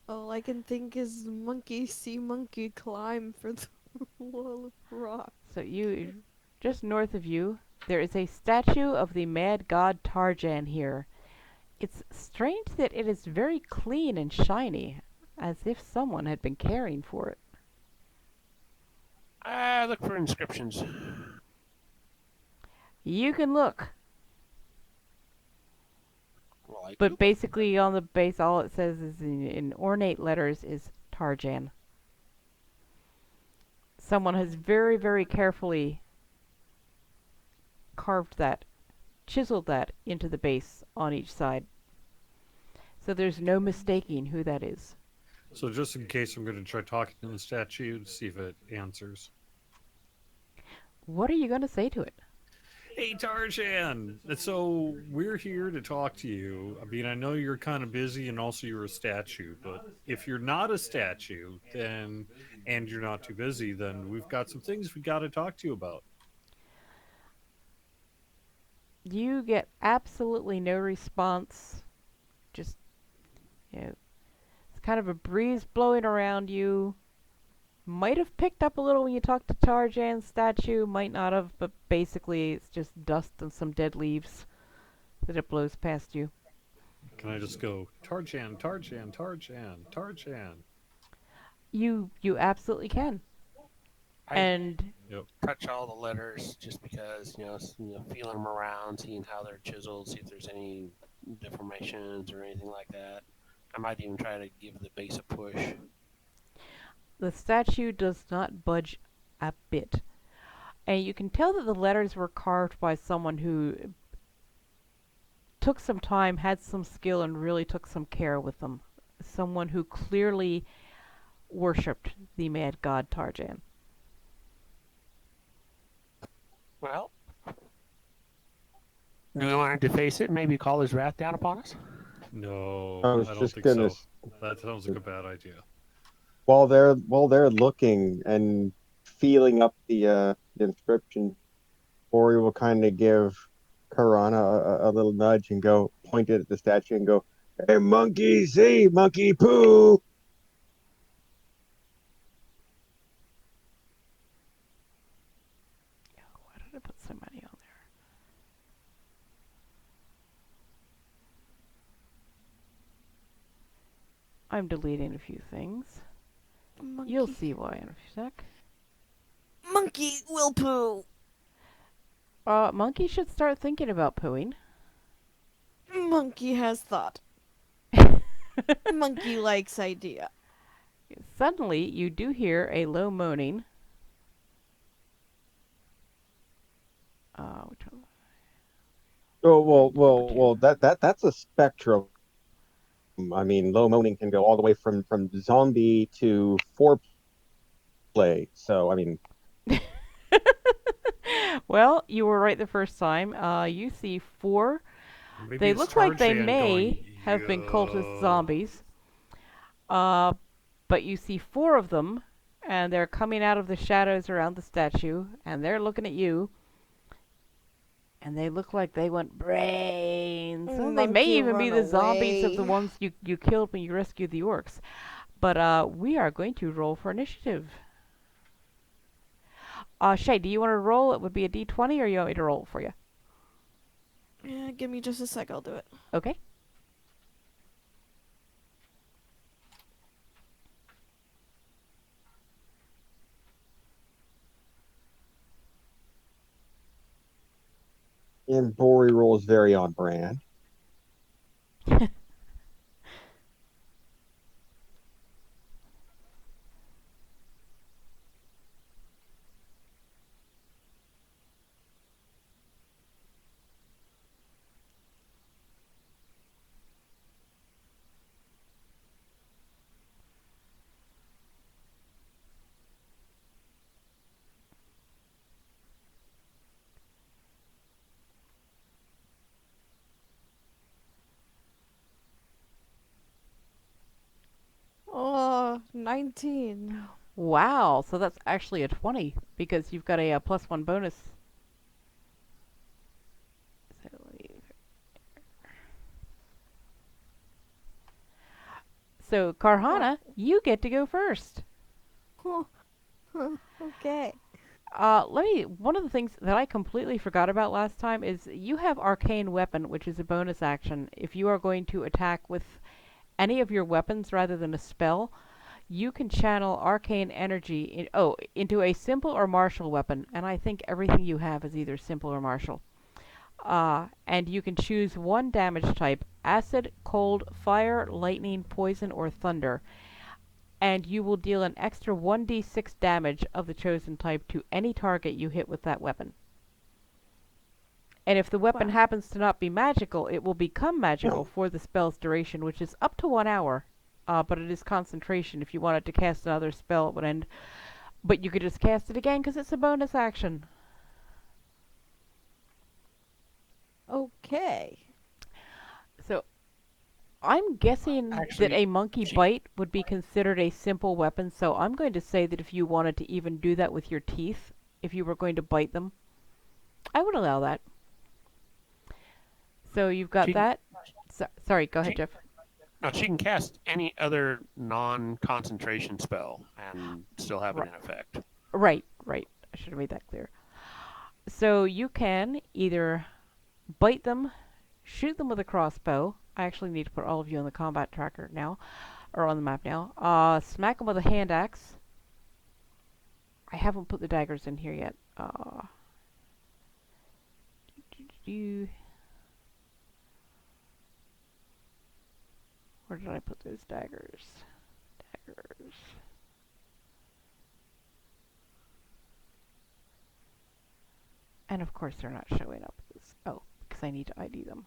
All I can think is monkey see monkey climb for the wall of rock. So you, just north of you, there is a statue of the mad god Tarjan here. It's strange that it is very clean and shiny, as if someone had been caring for it. Look for inscriptions. You can look, Like, but basically on the base all it says is in ornate letters is Tarjan. Someone has very, very carefully carved that, chiseled that into the base on each side. So there's no mistaking who that is. So just in case, I'm going to try talking to the statue to see if it answers. What are you going to say to it? Hey, Tarzan! So we're here to talk to you. I mean, I know you're kind of busy and also you're a statue, but if you're not a statue, then, and you're not too busy, then we've got some things we got to talk to you about. You get absolutely no response. Just, it's kind of a breeze blowing around you. Might have picked up a little when you talked to Tarjan's statue, might not have, but basically it's just dust and some dead leaves that it blows past you. Can I just go, Tarjan, Tarjan, Tarjan, Tarjan? You absolutely can. And touch all the letters just because, feeling them around, seeing how they're chiseled, see if there's any deformations or anything like that. I might even try to give the base a push. the statue does not budge a bit. And you can tell that the letters were carved by someone who took some time, had some skill, and really took some care with them. Someone who clearly worshipped the mad god Tarjan. Well, do we want to deface it and maybe call his wrath down upon us? No, I was I don't just think gonna so. That sounds like a bad idea. While they're looking and feeling up the inscription, Ori will kind of give Karana a little nudge and go point it at the statue and go, "Hey, monkey, see, monkey poo." Why did I put so many on there? I'm deleting a few things. Monkey. You'll see why in a sec. Monkey will poo. Monkey should start thinking about pooing. Monkey has thought. Monkey likes idea. Suddenly, you do hear a low moaning. Which one? Oh well. That's a spectrum. I mean, low moaning can go all the way from zombie to foreplay. So I mean, Well, you were right the first time. You see 4. Maybe They it's look like they Tarzan may going, have been cultist "Yo." zombies. But you see 4 of them, and they're coming out of the shadows around the statue, and they're looking at you. And they look like they want brains. They may Monkey, even be run the zombies of the away. ones you killed when you rescued the orcs. But we are going to roll for initiative. Shay, do you want to roll? It would be a d20, or you want me to roll it for you? Yeah, give me just a sec, I'll do it. Okay. and Bori rolls very on brand. 19. Wow, so that's actually a 20 because you've got a +1 bonus. So So, Karhana, you get to go first. Okay. One of the things that I completely forgot about last time is you have Arcane Weapon, which is a bonus action. If you are going to attack with any of your weapons rather than a spell, you can channel arcane energy into a simple or martial weapon, and I think everything you have is either simple or martial. And you can choose one damage type: acid, cold, fire, lightning, poison, or thunder. And you will deal an extra 1d6 damage of the chosen type to any target you hit with that weapon. And if the weapon Wow. happens to not be magical, it will become magical for the spell's duration, which is up to 1 hour. But it is concentration. If you wanted to cast another spell, it would end. But you could just cast it again because it's a bonus action. Okay. So, I'm guessing Actually, that a monkey bite would be considered a simple weapon, so I'm going to say that if you wanted to even do that with your teeth, if you were going to bite them, I would allow that. So you've got She- that. Sorry, go ahead, she- Jeff. No, she can cast any other non-concentration spell and still have it Right. in effect. Right. I should have made that clear. So you can either bite them, shoot them with a crossbow. I actually need to put all of you on the combat tracker now, or on the map now. Smack them with a hand axe. I haven't put the daggers in here yet. Where did I put those daggers? And of course they're not showing up. Because I need to ID them.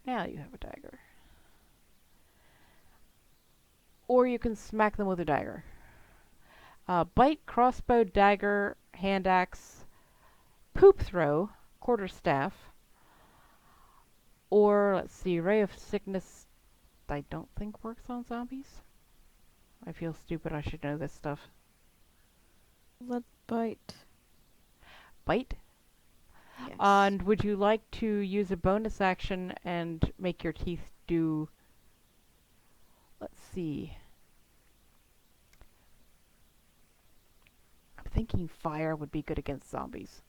Now you have a dagger. Or you can smack them with a dagger. Bite, crossbow, dagger, hand axe, poop throw, quarterstaff, or let's see, ray of sickness. I don't think works on zombies. I feel stupid. I should know this stuff. Let's bite. Bite. Yes. And would you like to use a bonus action and make your teeth do... Let's see. I'm thinking fire would be good against zombies.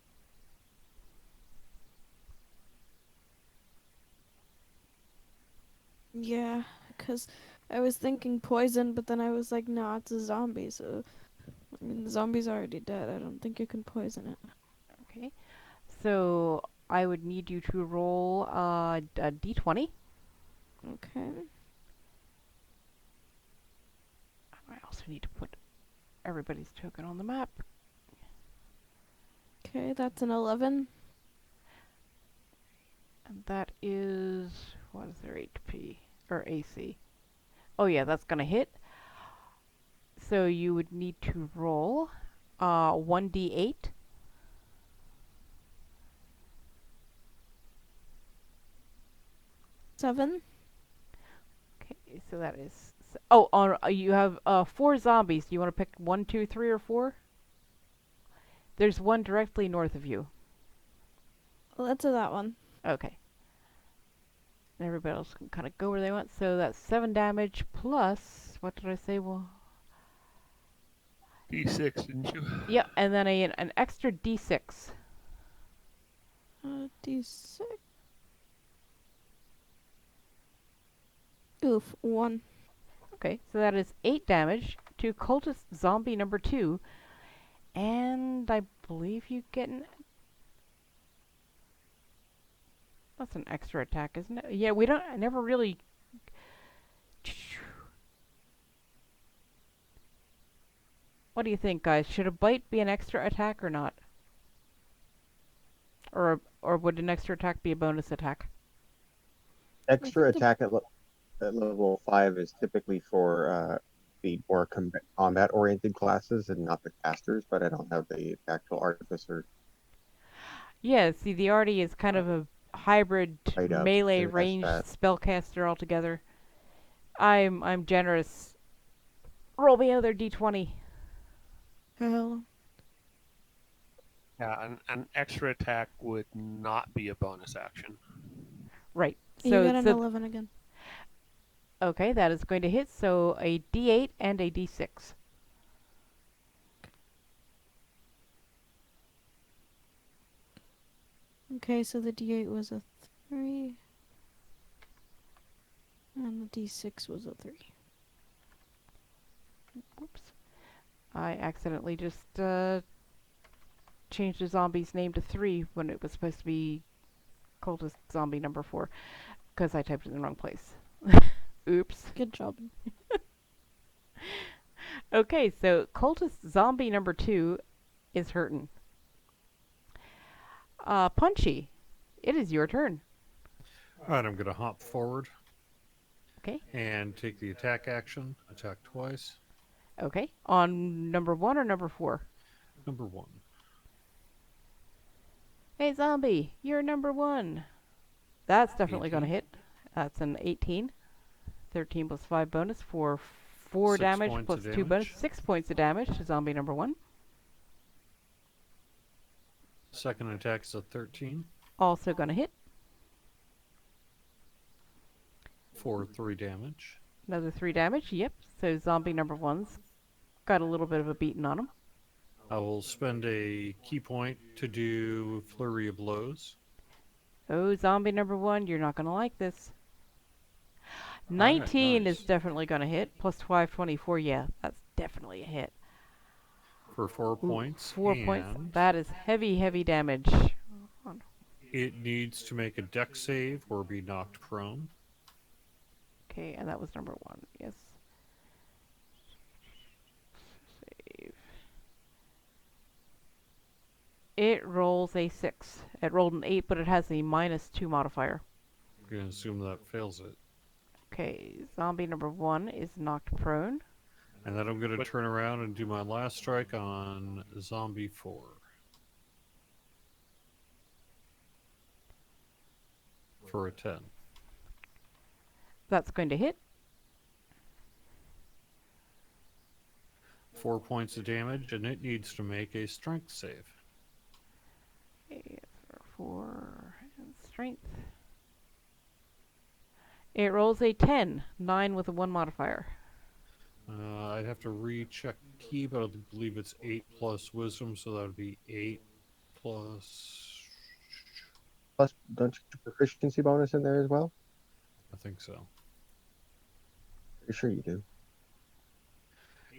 Yeah, because I was thinking poison, but then I was like, no, it's a zombie, so... I mean, the zombie's already dead. I don't think you can poison it. Okay. So I would need you to roll a d20. Okay. I also need to put everybody's token on the map. Okay, that's an 11. And that is... What is their HP? Or AC? Oh yeah, that's gonna hit. So you would need to roll 1d8. Seven. Okay, so that is... you have 4 zombies. Do you want to pick 1, 2, 3, or 4? There's one directly north of you. Well, let's do that one. Okay. And everybody else can kind of go where they want. So that's 7 damage plus... What did I say? Well... D6, didn't you? Yeah, and then an extra d6. D6. Oof, 1. Okay, so that is 8 damage to cultist zombie number 2. And I believe you get an... That's an extra attack, isn't it? Yeah, I never really... What do you think, guys? Should a bite be an extra attack or not? Or would an extra attack be a bonus attack? Extra attack at level 5 is typically for the more combat-oriented classes and not the casters, but I don't have the actual artificer. Yeah, see, the Artie is kind of a hybrid Right up, melee so that's ranged that. spellcaster altogether. I'm generous. Roll me another d20. Hell. Yeah, an extra attack would not be a bonus action. Right. You got an So 11 again. okay, that is going to hit. So a d8 and a d6. Okay, so the D8 was a 3. And the D6 was a 3. Whoops. I accidentally just changed the zombie's name to 3 when it was supposed to be cultist zombie number 4 because I typed it in the wrong place. Oops. Good job. Okay, so cultist zombie number 2 is hurting. Punchy, it is your turn. All right, I'm going to hop forward. Okay. And take the attack action. Attack twice. Okay. On number 1 or number 4? Number 1. Hey, zombie, you're number 1. That's definitely going to 18. hit. That's an 18. 13 plus 5 bonus for 4 6 damage points plus of 2 bonus. damage. 6 points of damage to zombie number 1. Second attack is a 13 Also going to hit. for 3 damage. Another 3 damage. Yep. So zombie number 1's got a little bit of a beating on him. I will spend a key point to do Flurry of Blows. Oh, zombie number 1, you're not going to like this. 19 nice. is definitely going to hit. Plus 5, 24. Yeah, that's definitely a hit. For 4 Ooh, points. 4 and points. That is heavy, heavy damage. It needs to make a dex save or be knocked prone. Okay, and that was number 1. Yes. Save. It rolls a 6. It rolled an 8, but it has a -2 modifier. I'm going to assume that fails it. Okay, zombie number 1 is knocked prone. And then I'm going to turn around and do my last strike on Zombie 4. For a 10. That's going to hit. 4 points of damage, and it needs to make a strength save. Okay, 4 and strength. It rolls a 10, 9 with a 1 modifier. I'd have to recheck key, but I believe it's 8 plus wisdom, so that would be 8 plus. Plus, don't you get proficiency bonus in there as well? I think so. Pretty sure you do.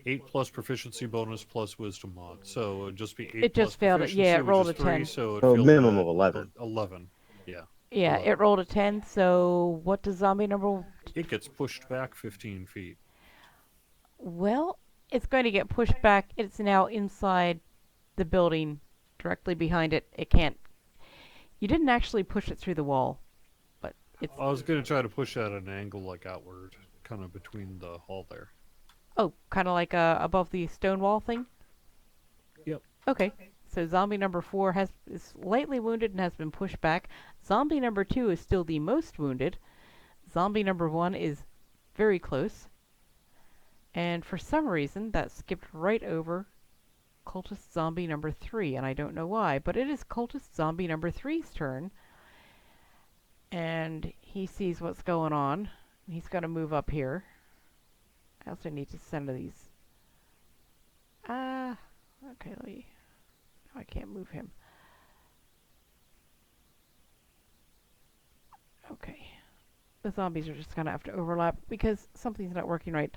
8 plus proficiency bonus plus wisdom mod. So it would just be 8 It plus just failed it. proficiency, Yeah, it which rolled is a 3, 10. so it So failed minimum at of 11. 11. Yeah. Yeah, it rolled a 10, so what does zombie number... It gets pushed back 15 feet. Well, it's going to get pushed back. It's now inside the building, directly behind it. It can't... You didn't actually push it through the wall, but it's... I was going to try to push at an angle like outward, kind of between the hall there. Oh, kind of like above the stone wall thing? Yep. Okay. So zombie number 4 is lightly wounded and has been pushed back. Zombie number 2 is still the most wounded. Zombie number 1 is very close. And for some reason, that skipped right over cultist zombie number 3, and I don't know why, but it is cultist zombie number 3's turn. And he sees what's going on. He's going to move up here. I also need to send these. Okay, let me... I can't move him. Okay. The zombies are just going to have to overlap because something's not working right.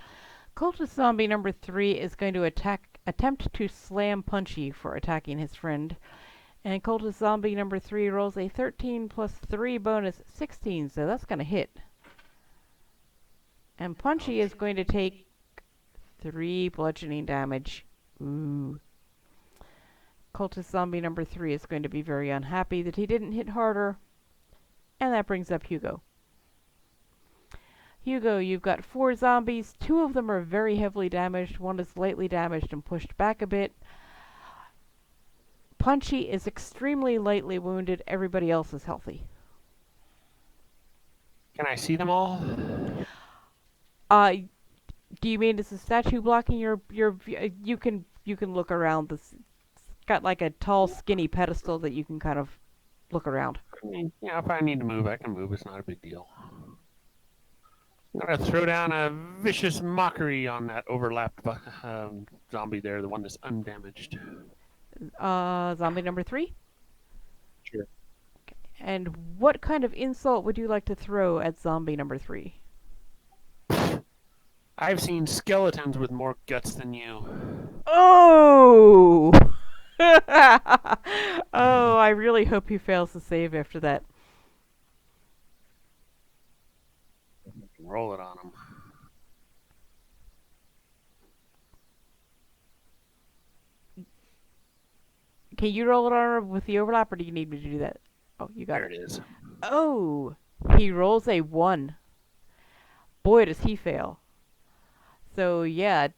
Cultist zombie number 3 is going to attempt to slam Punchy for attacking his friend. And cultist zombie number 3 rolls a 13 plus 3 bonus 16, so that's going to hit. And Punchy is going to take 3 bludgeoning damage. Ooh. Cultist zombie number 3 is going to be very unhappy that he didn't hit harder. And that brings up Hugo. Hugo, you've got 4 zombies. 2 of them are very heavily damaged. 1 is lightly damaged and pushed back a bit. Punchy is extremely lightly wounded. Everybody else is healthy. Can I see them all? Do you mean it's a statue blocking your view? You can look around. This it's got like a tall, skinny pedestal that you can kind of look around. I mean, yeah, if I need to move, I can move. It's not a big deal. I'm gonna throw down a vicious mockery on that overlapped zombie there, the one that's undamaged. Zombie number 3. Sure. And what kind of insult would you like to throw at zombie number 3? I've seen skeletons with more guts than you. Oh! Oh, I really hope he fails to save after that. Roll it on him. Can you roll it on with the overlap, or do you need me to do that? Oh, you got There it is. Oh, he rolls a 1. Boy, does he fail. So, yeah,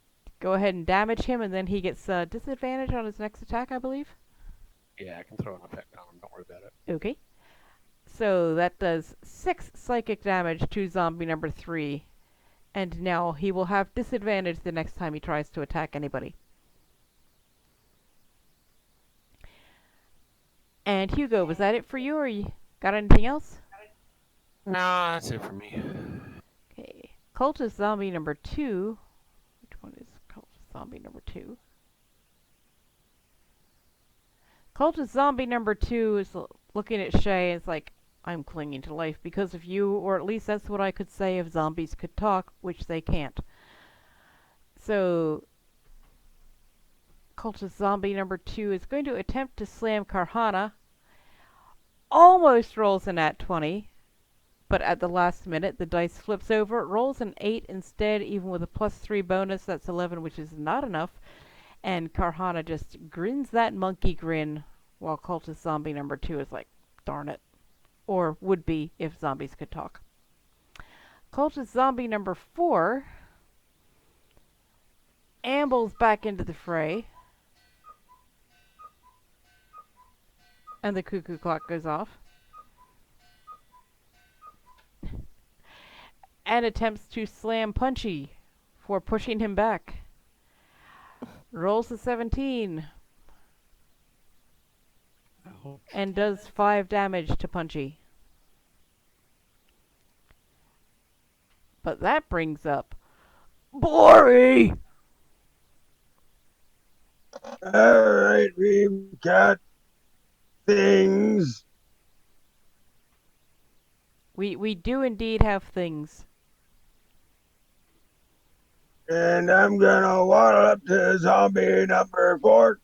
go ahead and damage him, and then he gets disadvantage on his next attack, I believe. Yeah, I can throw an effect on him. Don't worry about it. Okay. So that does 6 psychic damage to zombie number 3. And now he will have disadvantage the next time he tries to attack anybody. And Hugo, was that it for you, or you got anything else? No, that's it for me. Okay. Cultist zombie number 2. Which one is cultist zombie number 2? Cultist zombie number 2 is looking at Shay and it's like, I'm clinging to life because of you, or at least that's what I could say if zombies could talk, which they can't. So, cultist zombie number 2 is going to attempt to slam Karhana. Almost rolls a nat 20, but at the last minute the dice flips over. It rolls an 8 instead, even with a +3 bonus. That's 11, which is not enough. And Karhana just grins that monkey grin, while cultist zombie number 2 is like, darn it. Or would be if zombies could talk. Cultist zombie number 4 ambles back into the fray. And the cuckoo clock goes off. And attempts to slam Punchy for pushing him back. Rolls a 17. Ouch. And does 5 damage to Punchy. But that brings up Bori! Alright, we've got things. We do indeed have things. And I'm gonna waddle up to zombie number 4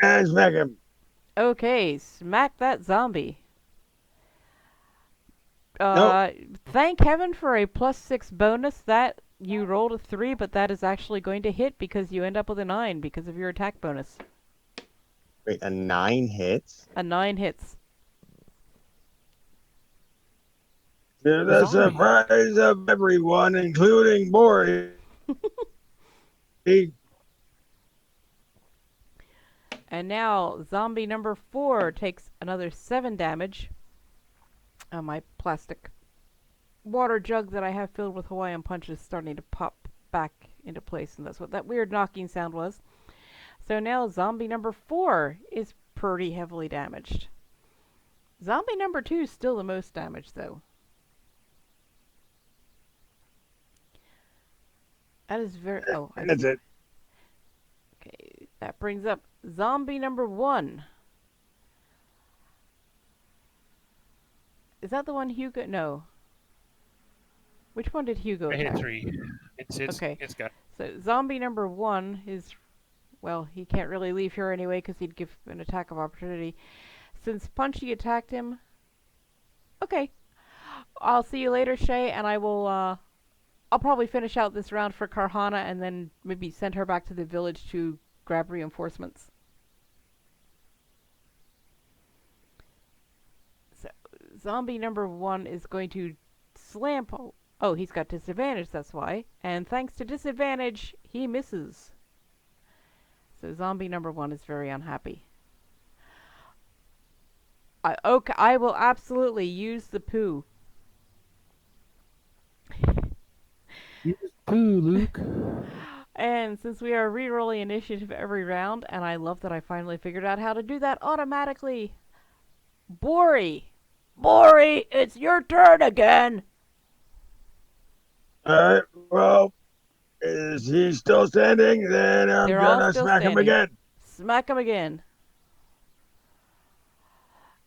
and smack him. Okay, smack that zombie. Nope. Thank heaven for a +6 bonus. That you rolled a 3, but that is actually going to hit because you end up with a 9 because of your attack bonus. Wait, a 9 hits? A 9 hits. To the surprise of everyone, including Bori. And now zombie number 4 takes another 7 damage. My plastic water jug that I have filled with Hawaiian Punch is starting to pop back into place, and that's what that weird knocking sound was. So now zombie number 4 is pretty heavily damaged. Zombie number 2 is still the most damaged, though. That is very... Oh, That's it. Okay, that brings up zombie number 1. Is that the one Hugo... No. Which one did Hugo I hit attack? 3. It's Okay. It's got. So zombie number 1 is... Well, he can't really leave here anyway because he'd give an attack of opportunity. Since Punchy attacked him... Okay. I'll see you later, Shay, and I will... I'll probably finish out this round for Karhana and then maybe send her back to the village to grab reinforcements. So, zombie number 1 is going to slam... Oh, he's got disadvantage, that's why. And thanks to disadvantage, he misses. So zombie number 1 is very unhappy. I will absolutely use the poo. Use poo, Luke. And since we are re-rolling initiative every round, and I love that I finally figured out how to do that automatically. Bori! Bori, it's your turn again! Alright, well, is he still standing? Then I'm They're all gonna still smack him standing. again. Smack him again.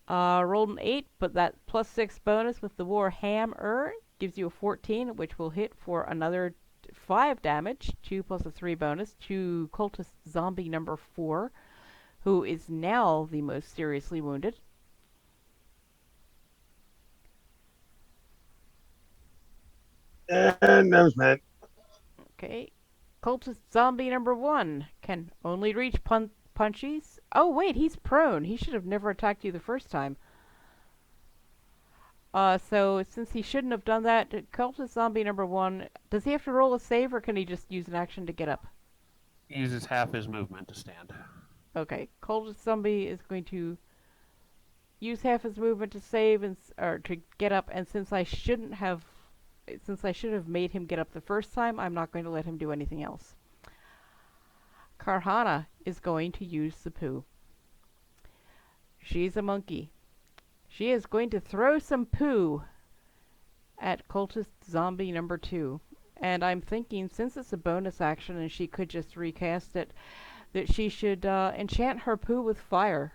Rolled an 8, but that +6 bonus with the war hammer gives you a 14, which will hit for another 5 damage. 2 plus a 3 bonus to cultist zombie number 4, who is now the most seriously wounded. And I'm spent. Okay. Cultist zombie number 1 can only reach punchies. Oh, wait, he's prone. He should have never attacked you the first time. So since he shouldn't have done that, cultist zombie number 1, does he have to roll a save or can he just use an action to get up? He uses half his movement to stand. Okay, cultist zombie is going to use half his movement to save or to get up, and since I should have made him get up the first time, I'm not going to let him do anything else. Karhana is going to use the poo. She's a monkey. She is going to throw some poo at cultist zombie number 2. And I'm thinking, since it's a bonus action and she could just recast it, that she should enchant her poo with fire.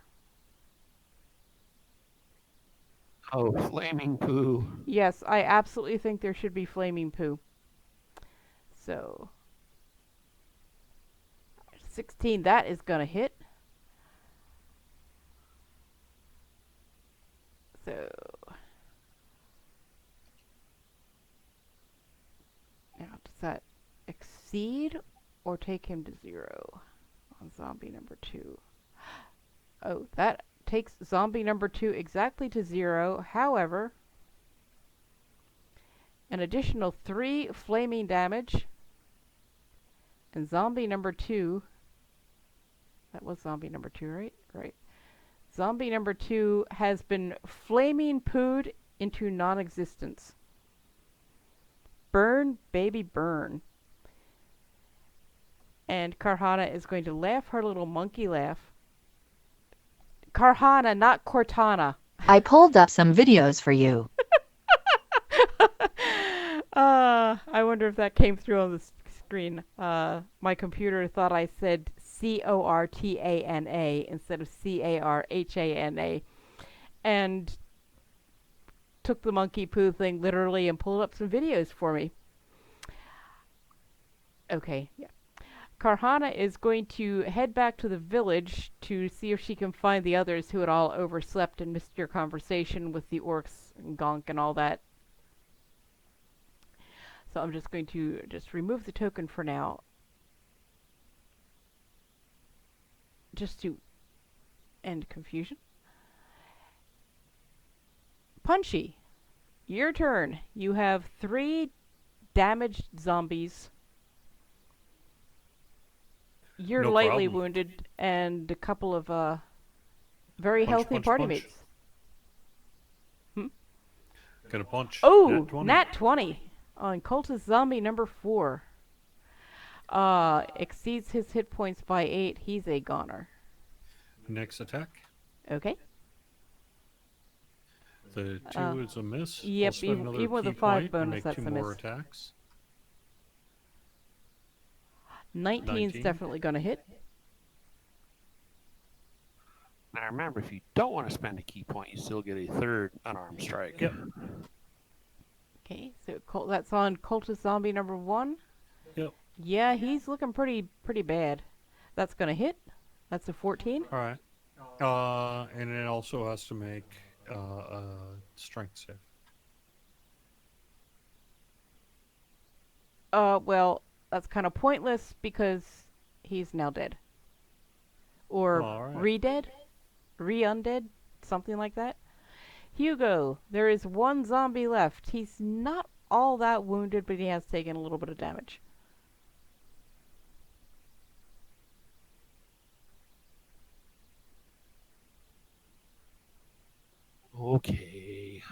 Oh, flaming poo. Yes, I absolutely think there should be flaming poo. So, 16, that is going to hit. So, now does that exceed or take him to 0 on zombie number 2? Oh, that takes zombie number 2 exactly to 0. However, an additional 3 flaming damage, and zombie number 2, that was zombie number 2, right? Right. Zombie number 2 has been flaming pooed into non-existence. Burn, baby, burn. And Karhana is going to laugh her little monkey laugh. Karhana, not Cortana. I pulled up some videos for you. I wonder if that came through on the screen. My computer thought I said Cortana instead of Carhana, and took the monkey poo thing literally and pulled up some videos for me. Okay, yeah. Karhana is going to head back to the village to see if she can find the others who had all overslept and missed your conversation with the orcs and Gonk and all that. So I'm just going to remove the token for now. Just to end confusion. Punchy, your turn. You have 3 damaged zombies. You're No lightly problem. wounded, and a couple of very Punch, healthy punch, party punch. mates. Gonna punch. Oh, Nat 20. nat 20 on cultist zombie number 4. Exceeds his hit points by 8. He's a goner. Next attack. Okay. The 2 is a miss. yep, I'll spend even- another even with key a 5 point bonus, and make that's 2 a more miss. attacks. 19's 19. definitely going to hit. Now remember, if you don't want to spend a key point, you still get a 3rd unarmed strike. Yep. Okay, so that's on cultist zombie number 1. Yep. Yeah, he's looking pretty bad. That's going to hit. That's a 14. All right. And it also has to make a strength save. Well, that's kind of pointless because he's now dead. Or All right. re-dead? Re-undead? Something like that. Hugo, there is 1 zombie left. He's not all that wounded, but he has taken a little bit of damage. Okay.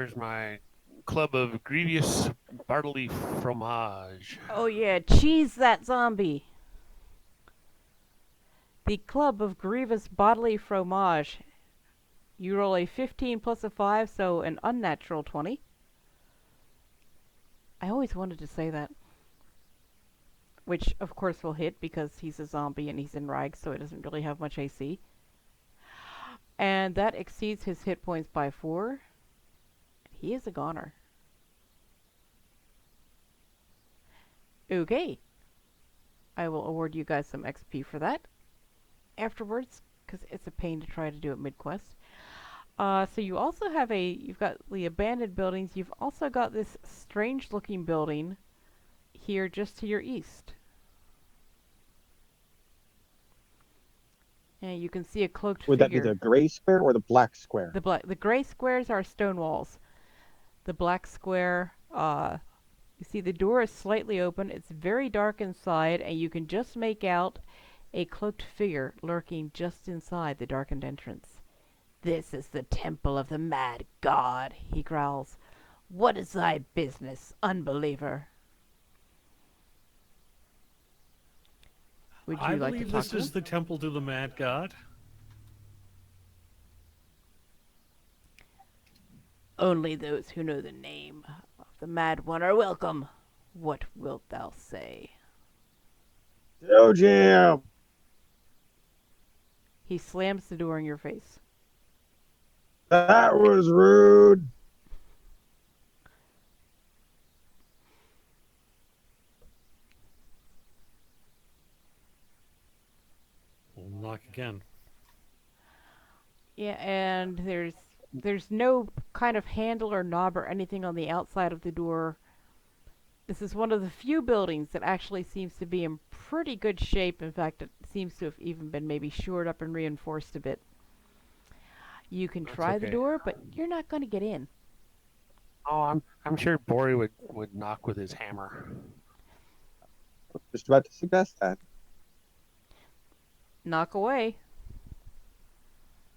Where's my club of grievous barley fromage? Oh yeah, cheese that zombie. The Club of Grievous Bodily Fromage. You roll a 15 plus a 5, so an unnatural 20. I always wanted to say that. Which, of course, will hit because he's a zombie and he's in rags, so he doesn't really have much AC. And that exceeds his hit points by 4. He is a goner. Okay. I will award you guys some XP for that afterwards, because it's a pain to try to do it mid-quest. So you also have you've got the abandoned buildings. You've also got this strange-looking building here just to your east. And you can see a cloaked Would that be figure. the gray square or the black square? The gray squares are stone walls. The black square, you see the door is slightly open. It's very dark inside, and you can just make out a cloaked figure lurking just inside the darkened entrance. "This is the temple of the mad god," he growls. "What is thy business, unbeliever?" Would you I like to believe talk this to is him? the temple to the mad god. "Only those who know the name of the mad one are welcome. What wilt thou say?" Yo, Jam. He slams the door in your face. That was rude. We'll knock again. Yeah, and there's no kind of handle or knob or anything on the outside of the door. This is one of the few buildings that actually seems to be in pretty good shape. In fact, it seems to have even been maybe shored up and reinforced a bit. You can try the okay. door, but you're not going to get in. Oh, I'm sure Bori would knock with his hammer. Just about to suggest that. Knock away.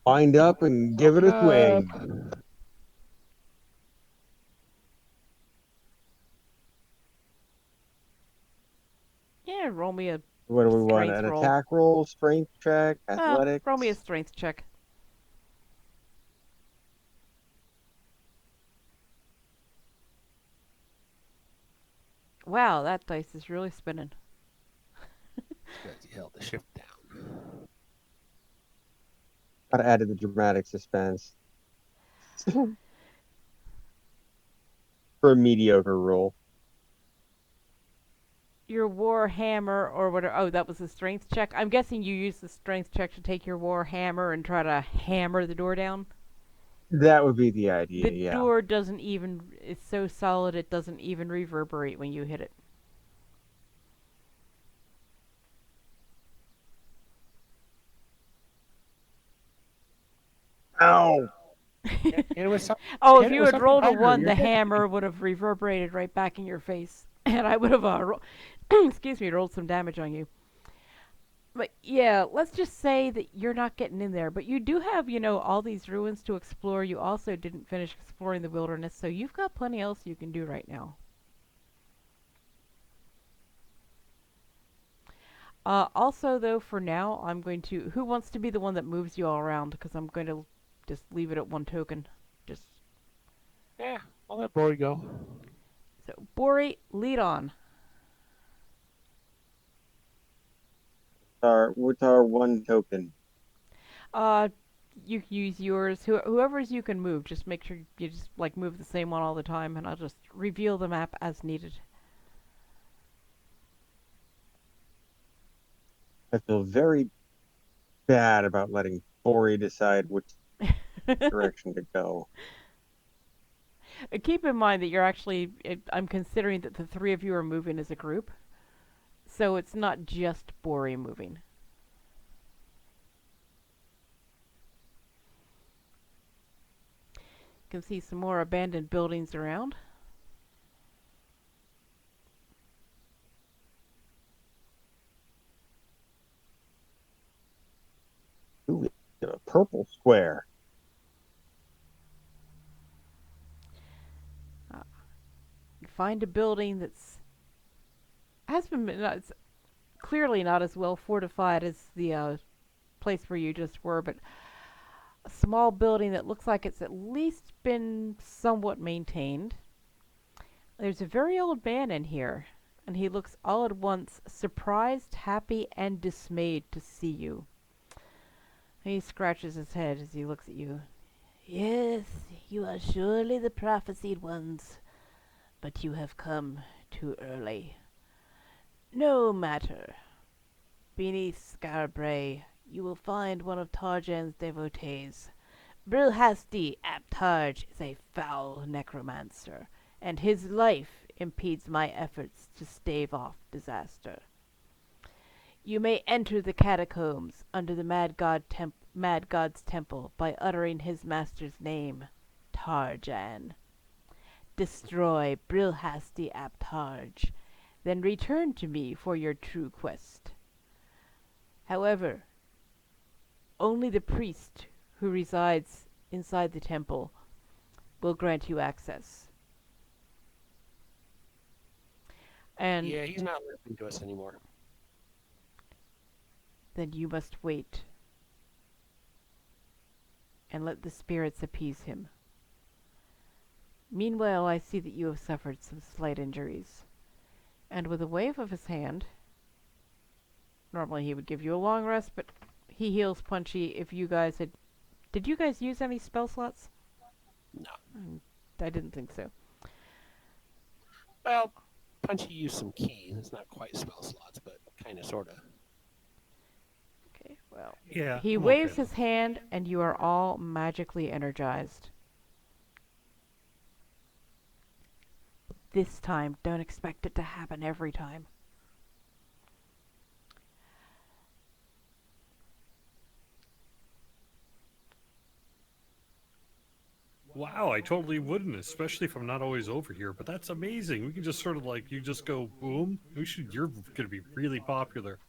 Wind up and give it a swing. Yeah, roll me a What do we want? strength An roll. attack roll, strength check, athletics? Roll me a strength check. Wow, that dice is really spinning. Because he held the ship down. Gotta add to the dramatic suspense. For a mediocre roll. Your war hammer or whatever. Oh, that was a strength check. I'm guessing you used the strength check to take your war hammer and try to hammer the door down. That would be the idea, The yeah. door doesn't even. It's so solid it doesn't even reverberate when you hit it. Ow. It was Oh, hit if it you with had rolled a something lighter, 1, you're the good. hammer would have reverberated right back in your face, and I would have excuse me, rolled some damage on you. But yeah, let's just say that you're not getting in there. But you do have, all these ruins to explore. You also didn't finish exploring the wilderness, so you've got plenty else you can do right now. Also, though, for now, I'm going to... Who wants to be the one that moves you all around? Because I'm going to just leave it at 1 token. Just... Yeah, I'll let Bori go. So, Bori, lead on. What's our 1 token? You can use yours. Whoever's you can move. Just make sure you just, move the same one all the time, and I'll just reveal the map as needed. I feel very bad about letting Bori decide which direction to go. Keep in mind that you're actually... I'm considering that the 3 of you are moving as a group. So it's not just Bori moving. You can see some more abandoned buildings around. Ooh, a purple square. find a building that's it's clearly not as well fortified as the place where you just were, but a small building that looks like it's at least been somewhat maintained. There's a very old man in here, and he looks all at once surprised, happy, and dismayed to see you. He scratches his head as he looks at you. Yes, you are surely the prophesied ones, but you have come too early. No matter. Beneath Scarbray, you will find one of Tarjan's devotees. Brilhasti ap Tarj is a foul necromancer, and his life impedes my efforts to stave off disaster. You may enter the catacombs under the Mad God's temple by uttering his master's name, Tarjan. Destroy Brilhasti ap Tarj, then return to me for your true quest. However, only the priest who resides inside the temple will grant you access. And Yeah, he's not listening to us anymore. then you must wait and let the spirits appease him. Meanwhile, I see that you have suffered some slight injuries. And with a wave of his hand, normally he would give you a long rest, but he heals Punchy if you guys had... Did you guys use any spell slots? No. I didn't think so. Well, Punchy used some keys. It's not quite spell slots, but kind of, sort of. Okay, well... Yeah. He I'm waves okay. his hand, and you are all magically energized. This time, don't expect it to happen every time. Wow, I totally wouldn't, especially if I'm not always over here. But that's amazing. We can just sort of like you just go boom. You're gonna be really popular.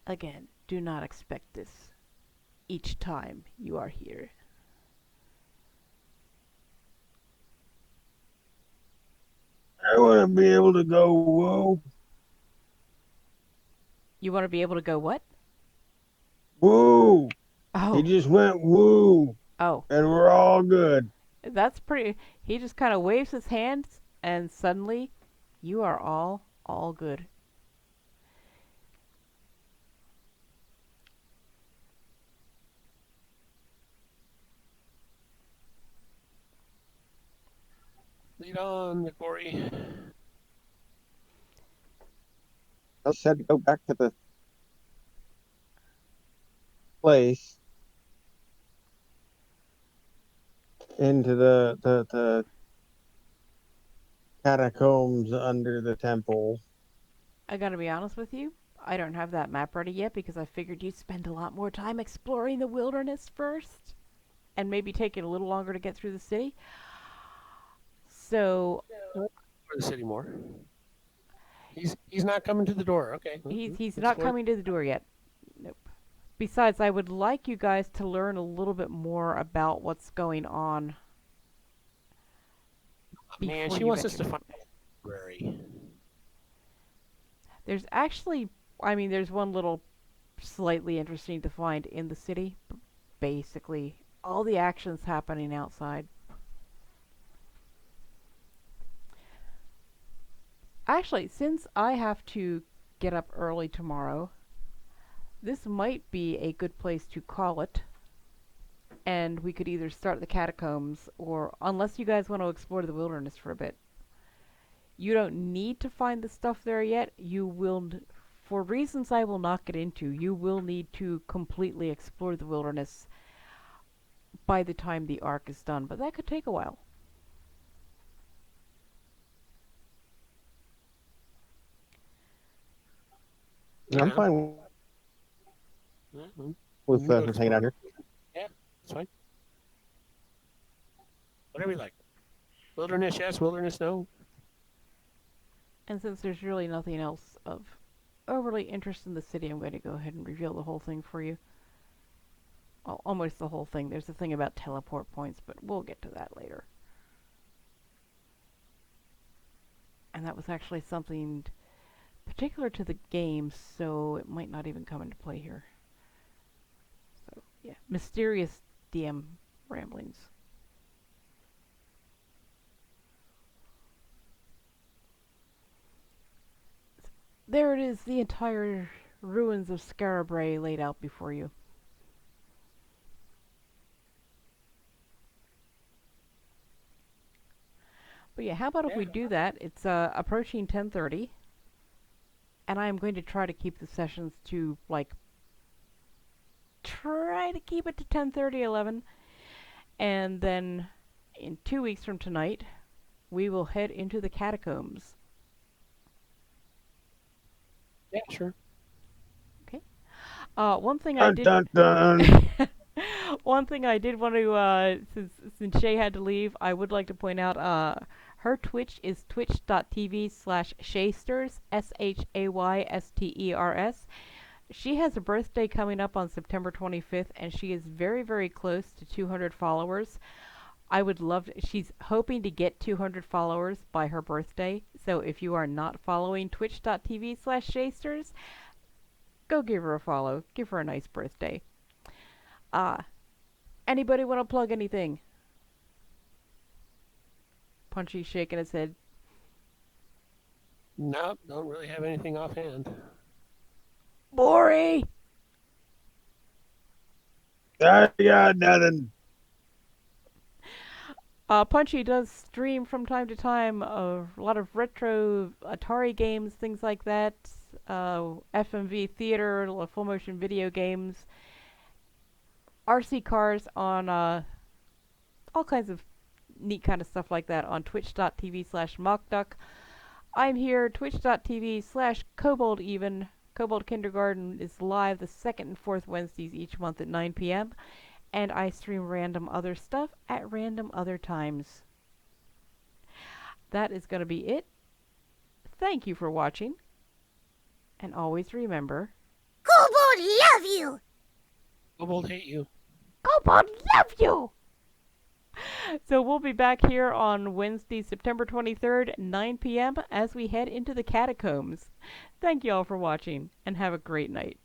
Again, do not expect this each time you are here. I want to be able to go woo, You want to be able to go what? woo. He Oh, just went woo, oh, and we're all good. that's pretty... He just kind of waves his hands, and suddenly, you are all good. Lead on, McCory. I said go back to the place into the catacombs under the temple. I gotta be honest with you, I don't have that map ready yet because I figured you'd spend a lot more time exploring the wilderness first, and maybe take it a little longer to get through the city. So For the city more. He's not coming to the door. Okay. he's not coming to the door yet. Nope. Besides, I would like you guys to learn a little bit more about what's going on. Man, before she you wants us venture. to find a library. There's actually, I mean, there's one little slightly interesting to find in the city. Basically, all the action's happening outside. Actually, since I have to get up early tomorrow, this might be a good place to call it. And we could either start the catacombs, or unless you guys want to explore the wilderness for a bit. You don't need to find the stuff there yet. You will, for reasons I will not get into, you will need to completely explore the wilderness by the time the arc is done, but that could take a while. I'm Yeah. fine Mhm. with We go just hanging out here. Yeah, it's fine. Whatever you like. Wilderness, yes. Wilderness, no. And since there's really nothing else of overly interest in the city, I'm going to go ahead and reveal the whole thing for you. almost the whole thing. There's a thing about teleport points, but we'll get to that later. And that was actually something particular to the game, so it might not even come into play here. So, yeah, mysterious DM ramblings. There it is, the entire ruins of Scarabray laid out before you. But yeah, how about if we do that? It's approaching 10:30, and I'm going to try to keep the sessions to, like, try to keep it to 10:30, 11, and then in 2 weeks from tonight, we will head into the catacombs. Yeah, sure. One thing I Dun did... dun dun. One thing I did want to, since Shay had to leave, I would like to point out, her Twitch is twitch.tv/shaysters, SHAYSTERS. She has a birthday coming up on September 25th, and she is very, very close to 200 followers. I would love to, she's hoping to get 200 followers by her birthday, so if you are not following twitch.tv/shaysters, go give her a follow. Give her a nice birthday. Anybody want to plug anything? Punchy's shaking his head. Nope, don't really have anything offhand. Bori! I got nothing. Punchy does stream from time to time a lot of retro Atari games, things like that. FMV theater, full motion video games. RC cars on all kinds of neat kind of stuff like that on twitch.tv/mockduck. I'm here, twitch.tv/Kobold even. Kobold Kindergarten is live the second and fourth Wednesdays each month at 9 p.m. And I stream random other stuff at random other times. That is going to be it. Thank you for watching. And always remember... Kobold love you! Kobold hate you. Kobold love you! So we'll be back here on Wednesday, September 23rd, 9 p.m. as we head into the catacombs. Thank you all for watching, and have a great night.